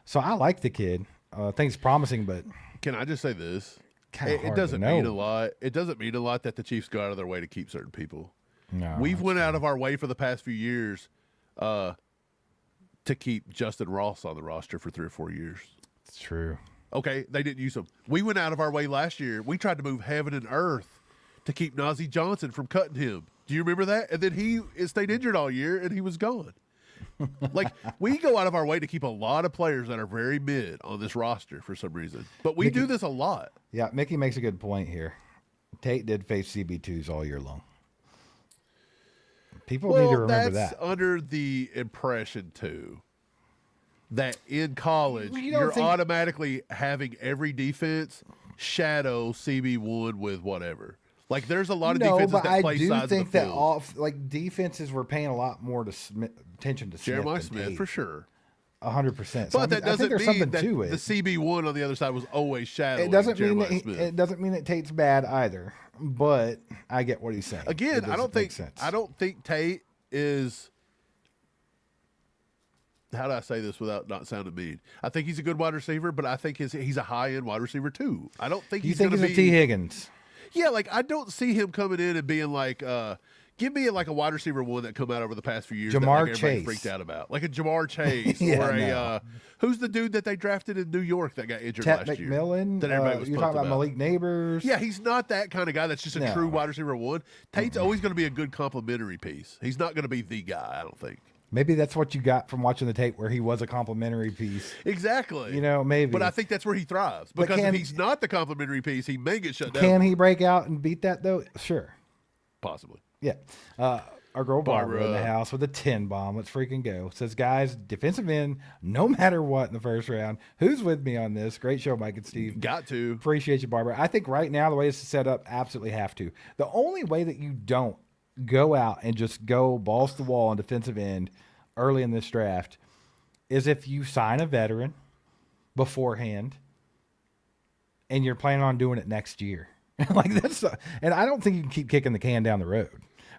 So I like the kid. I think he's promising, but
can I just say this?
Kinda
It
hard
doesn't
to know.
mean a lot. It doesn't mean a lot that the Chiefs go out of their way to keep certain people.
No,
We've went out of our way for the past few years to keep Justin Ross on the roster for 3 or 4 years.
it's true.
Okay, they didn't use him. We went out of our way last year. We tried to move heaven and earth to keep Najee Johnson from cutting him. Do you remember that? And then he stayed injured all year, and he was gone. Like, we go out of our way to keep a lot of players that are very mid on this roster for some reason. But we do this a lot.
Yeah, Mickey makes a good point here. Tate did face CB2s all year long. People need to remember
that's
that.
under the impression, too, that in college,
You don't
you're
think-
automatically having every defense shadow CB1 with whatever. Like, there's a lot of
No,
defenses
but
that
I
play
do
sides
think
of the
that
field.
defenses were paying a lot more to attention to
Jeremiah
Smith,
Smith, for sure.
100%.
But that
I think
doesn't
there's
mean
something
that
to it.
the CB1 on the other side was always shadowing
It doesn't mean
Jeremiah
that
Smith.
it doesn't mean that Tate's bad either. But I get what he's saying.
Again,
It
I don't
doesn't make
think
sense.
I don't think Tate is. How do I say this without not sounding mean? I think he's a good wide receiver, but I think he's a high end wide receiver too. I don't think
You
he's
think
going
he's
to
a
be.
T. Higgins?
Yeah, like I don't see him coming in and being like, give me like a wide receiver one that come out over the past few years
Jamar
that like everybody
Chase.
freaked out about, like a Jamar Chase
Yeah,
or a
no.
who's the dude that they drafted in New York that got injured
Tet
last year?
McMillan?
That everybody was
You're
pumped
talking about Malik Neighbors?
Yeah, he's not that kind of guy that's just a
No.
true wide receiver one. Tate's always going to be a good complementary piece. He's not going to be the guy, I don't think.
Maybe that's what you got from watching the tape where he was a complimentary piece.
Exactly.
Maybe.
But I think that's where he thrives.
But
Because
can-
if he's not the complimentary piece, he may get shut down.
Can he break out and beat that, though? Sure.
Possibly.
Yeah. Our girl Barbara in the
Barbara.
house with a 10 bomb. Let's freaking go. Says, guys, defensive end, no matter what in the first round. Who's with me on this? Great show, Mike and Steve.
Got to.
Appreciate you, Barbara. I think right now, the way it's set up, absolutely have to. The only way that you don't go out and just go balls to the wall on defensive end early in this draft is if you sign a veteran beforehand and you're planning on doing it next year. Like that's, and I don't think you can keep kicking the can down the road.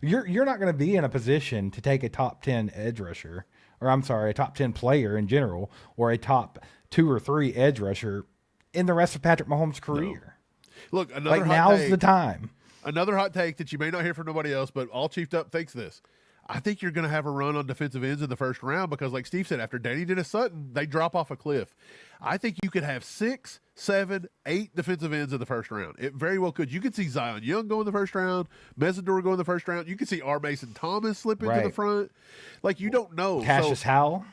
You're not going to be in a position to take a top 10 edge rusher, or I'm sorry, a top 10 player in general, or a top 2 or 3 edge rusher in the rest of Patrick Mahomes' career.
No. Look, another
like,
hot
now's
take,
the time.
Another hot take that you may not hear from nobody else, but all chiefed up thinks this. I think you're going to have a run on defensive ends in the first round because, like Steve said, after Danny Dennis Sutton, they drop off a cliff. I think you could have 6, 7, 8 defensive ends in the first round. It very well could. You could see Zion Young go in the first round, Mesidor go in the first round. You could see R. Mason Thomas slip into the front. Like, you don't know.
Cassius Howell?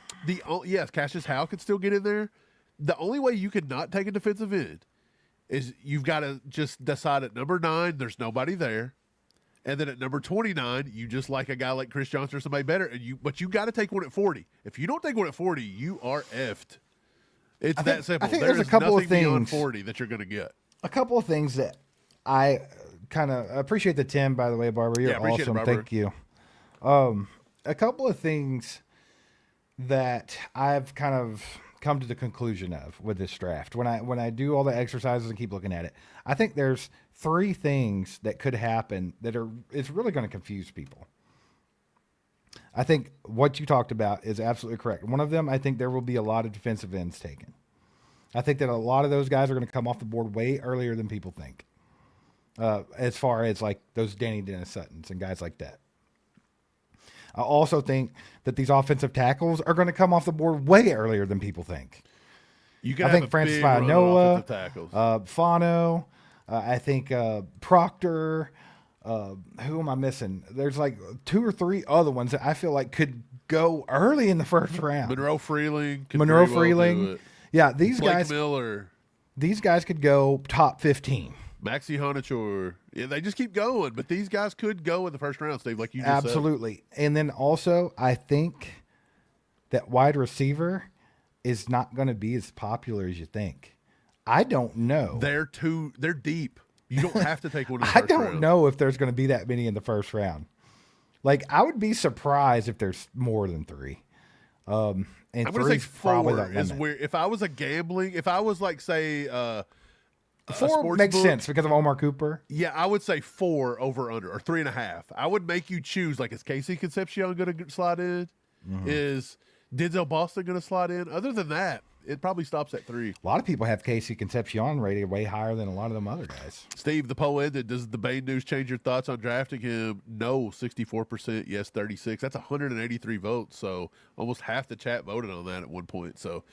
Yes, Cassius Howell could still get in there. The only way you could not take a defensive end is you've got to just decide at number 9, there's nobody there. And then at number 29, you just like a guy like Chris Johnson or somebody better. But you got to take one at 40. If you don't take one at 40, you are effed. It's that simple.
I think
there's
a couple of things
beyond 40 that you're going to get.
A couple of things that I kind of appreciate the Tim, by the way, Barbara. You're awesome. Thank you. A couple of things that I've kind of come to the conclusion of with this draft when I do all the exercises and keep looking at it. I think there's 3 things that could happen that it's really going to confuse people. I think what you talked about is absolutely correct. One of them, I think there will be a lot of defensive ends taken. I think that a lot of those guys are going to come off the board way earlier than people think. As far as like those Danny Dennis Suttons and guys like that. I also think that these offensive tackles are going to come off the board way earlier than people think. I think Francis Fanoa, Fano, I think Proctor. Who am I missing? There's like 2 or 3 other ones that I feel like could go early in the first round.
Monroe Freeling.
Yeah, these
Blake
guys.
Miller.
These guys could go top 15.
Maxie Honachor. Yeah, they just keep going, but these guys could go in the first round, Steve, like you just said.
Absolutely. And then also, I think that wide receiver is not going to be as popular as you think. I don't know.
They're deep. You don't have to take one in the first round.
I don't know if there's going to be that many in the first round. Like, I would be surprised if there's more than 3. And
I'm going to say 4 is where, if I was like, say,
4 makes sense because of Omar Cooper.
Yeah, I would say 4 over under, or 3.5. I would make you choose, like, is Casey Concepcion going to slide in? Mm-hmm. Is Denzel Boston going to slide in? Other than that, it probably stops at 3.
A lot of people have Casey Concepcion rated way higher than a lot of them other guys.
Steve, the poll ended. Does the Bain news change your thoughts on drafting him? No, 64%. Yes, 36. That's 183 votes. So almost half the chat voted on that at one point. So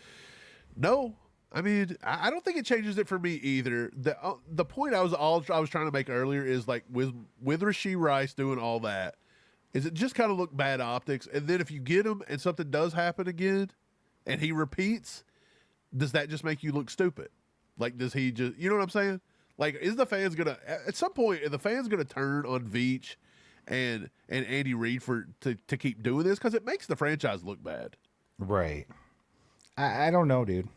no, I mean, I don't think it changes it for me either. The point I was trying to make earlier is, like, with Rashee Rice doing all that, is it just kind of look bad optics. And then if you get him and something does happen again and he repeats, does that just make you look stupid? Like, does he just, you know what I'm saying? Like, is the fans going to, at some point, are the fans going to turn on Veach and Andy Reid to keep doing this? Because it makes the franchise look bad.
Right. I don't know, dude.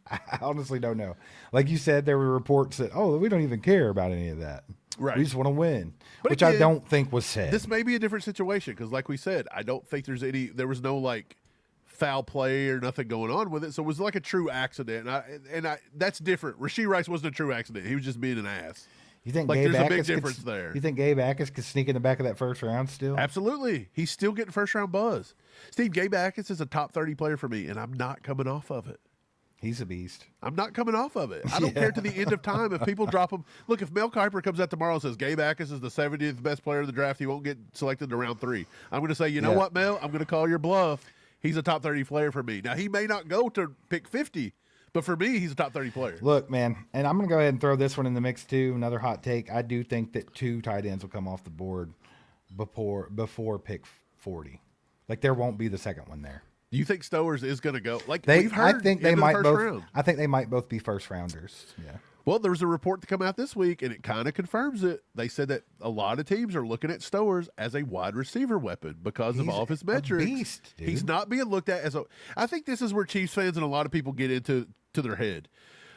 I honestly don't know. Like you said, there were reports that, we don't even care about any of that.
Right.
We just want to win, which
again,
I don't think was said.
This may be a different situation because, like we said, I don't think there was no, like, foul play or nothing going on with it. So it was like a true accident. And that's different. Rashee Rice wasn't a true accident. He was just being an ass.
You think
like,
Gabe
there's
Akers
a big difference there.
You think Gabe Akers could sneak in the back of that first round still?
Absolutely. He's still getting first round buzz. Steve, Gabe Akers is a top 30 player for me, and I'm not coming off of it.
He's a beast.
I'm not coming off of it. I don't care to the end of time if people drop him. Look, if Mel Kiper comes out tomorrow and says Gabe Akers is the 70th best player of the draft, he won't get selected to round 3. I'm going to say, you know what, Mel? I'm going to call your bluff. He's a top 30 player for me. Now, he may not go to pick 50, but for me, he's a top 30 player.
Look, man, and I'm going to go ahead and throw this one in the mix, too. Another hot take. I do think that 2 tight ends will come off the board before pick 40. Like, there won't be the second one there.
You think Stowers is going to go? Like,
we've
heard
I think they might both.
Round.
I think they might both be first rounders. Yeah.
Well, there was a report to come out this week, and it kind of confirms it. They said that a lot of teams are looking at Stowers as a wide receiver weapon because of all of his metrics.
Beast, dude.
He's not being looked at as a. I think this is where Chiefs fans and a lot of people get into their head.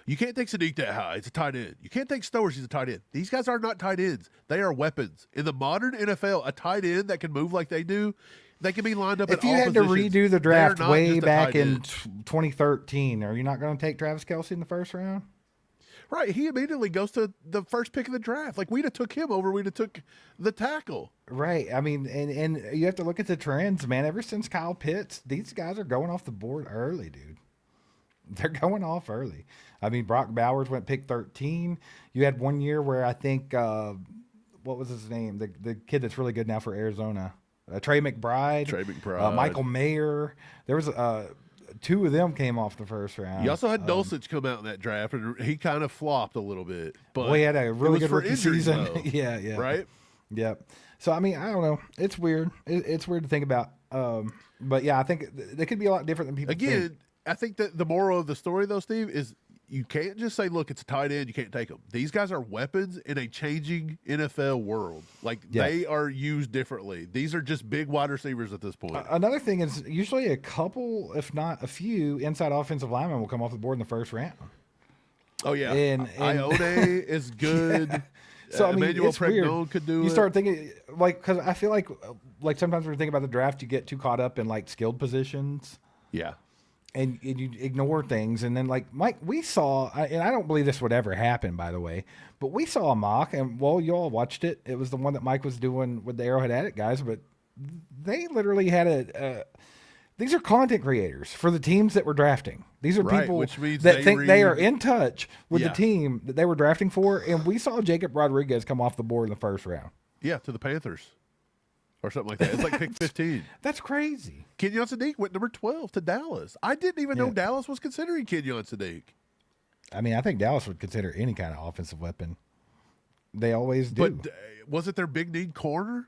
You can't take Sadiq that high. It's a tight end. You can't take Stowers. He's a tight end. These guys are not tight ends. They are weapons. In the modern NFL, a tight end that can move like they do, they can be lined up at all positions.
If you had to redo the draft way back in 2013, are you not going to take Travis Kelce in the first round?
Right. He immediately goes to the first pick of the draft. Like, we'd have took him over. We'd have took the tackle.
Right. I mean, and you have to look at the trends, man. Ever since Kyle Pitts, these guys are going off the board early, dude. they're going off early. I mean, Brock Bowers went pick 13. You had one year where I think, what was his name? The kid that's really good now for Arizona, Trey McBride. Michael Mayer. There was two of them came off the first round.
You also had Dulcich come out in that draft, and he kind of flopped a little bit. But
he had a really good rookie season. Yeah.
Right?
Yep. So, I mean, I don't know. It's weird. It's weird to think about. But, yeah, I think they could be a lot different than people think.
I think that the moral of the story, though, Steve, is you can't just say, look, it's a tight end, you can't take them. These guys are weapons in a changing NFL world. They are used differently. These are just big wide receivers at this point.
Another thing is usually a couple, if not a few, inside offensive linemen will come off the board in the first round.
Oh, yeah. And Ione is good.
Yeah. So, I mean,
Emmanuel
it's weird.
could do
You start thinking, because I feel like sometimes when you think about the draft, you get too caught up in, skilled positions.
Yeah.
And you ignore things. And then, Mike, we saw, and I don't believe this would ever happen, by the way, but we saw a mock, and, you all watched it. It was the one that Mike was doing with the Arrowhead Addict guys, but they literally had these are content creators for the teams that were drafting. These are people that think they are in touch with the team that they were drafting for, and we saw Jacob Rodriguez come off the board in the first round.
Yeah, to the Panthers. Or something like that. It's like pick 15.
That's crazy.
Kenyon Sadiq went number 12 to Dallas. I didn't even know Dallas was considering Kenyon Sadiq.
I mean, I think Dallas would consider any kind of offensive weapon. They always do.
But was it their big need corner?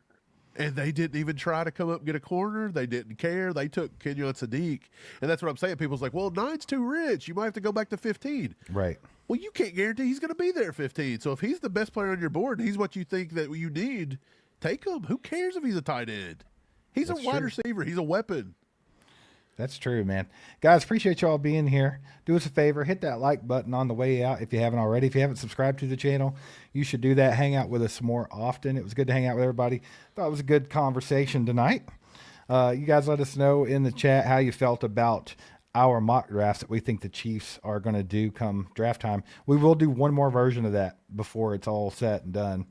And they didn't even try to come up and get a corner. They didn't care. They took Kenyon Sadiq. And that's what I'm saying. People's like, well, 9's too rich. You might have to go back to 15.
Right.
Well, you can't guarantee he's going to be there at 15. So if he's the best player on your board and he's what you think that you need, take him. Who cares if he's a tight end? He's a wide receiver. He's a weapon.
That's true, man. Guys, appreciate y'all being here. Do us a favor. Hit that like button on the way out if you haven't already. If you haven't subscribed to the channel, you should do that. Hang out with us more often. It was good to hang out with everybody. Thought it was a good conversation tonight. You guys let us know in the chat how you felt about our mock drafts that we think the Chiefs are going to do come draft time. We will do one more version of that before it's all set and done.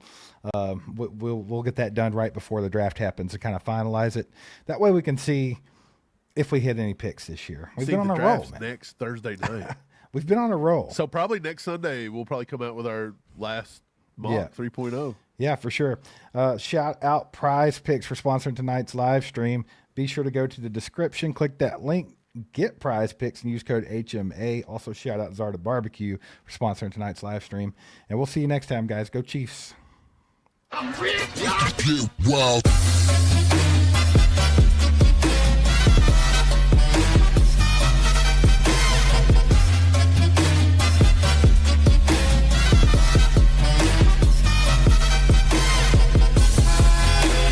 We'll get that done right before the draft happens to kind of finalize it. That way we can see if we hit any picks this year. We've been on a roll, man.
Next Thursday night.
We've been on a roll.
So probably next Sunday we'll probably come out with our last mock 3.0.
Yeah, for sure. Shout out Prize Picks for sponsoring tonight's live stream. Be sure to go to the description, click that link, get Prize Picks, and use code HMA. Also, shout out Zarda Barbecue for sponsoring tonight's live stream. And we'll see you next time, guys. Go Chiefs.
Get wild.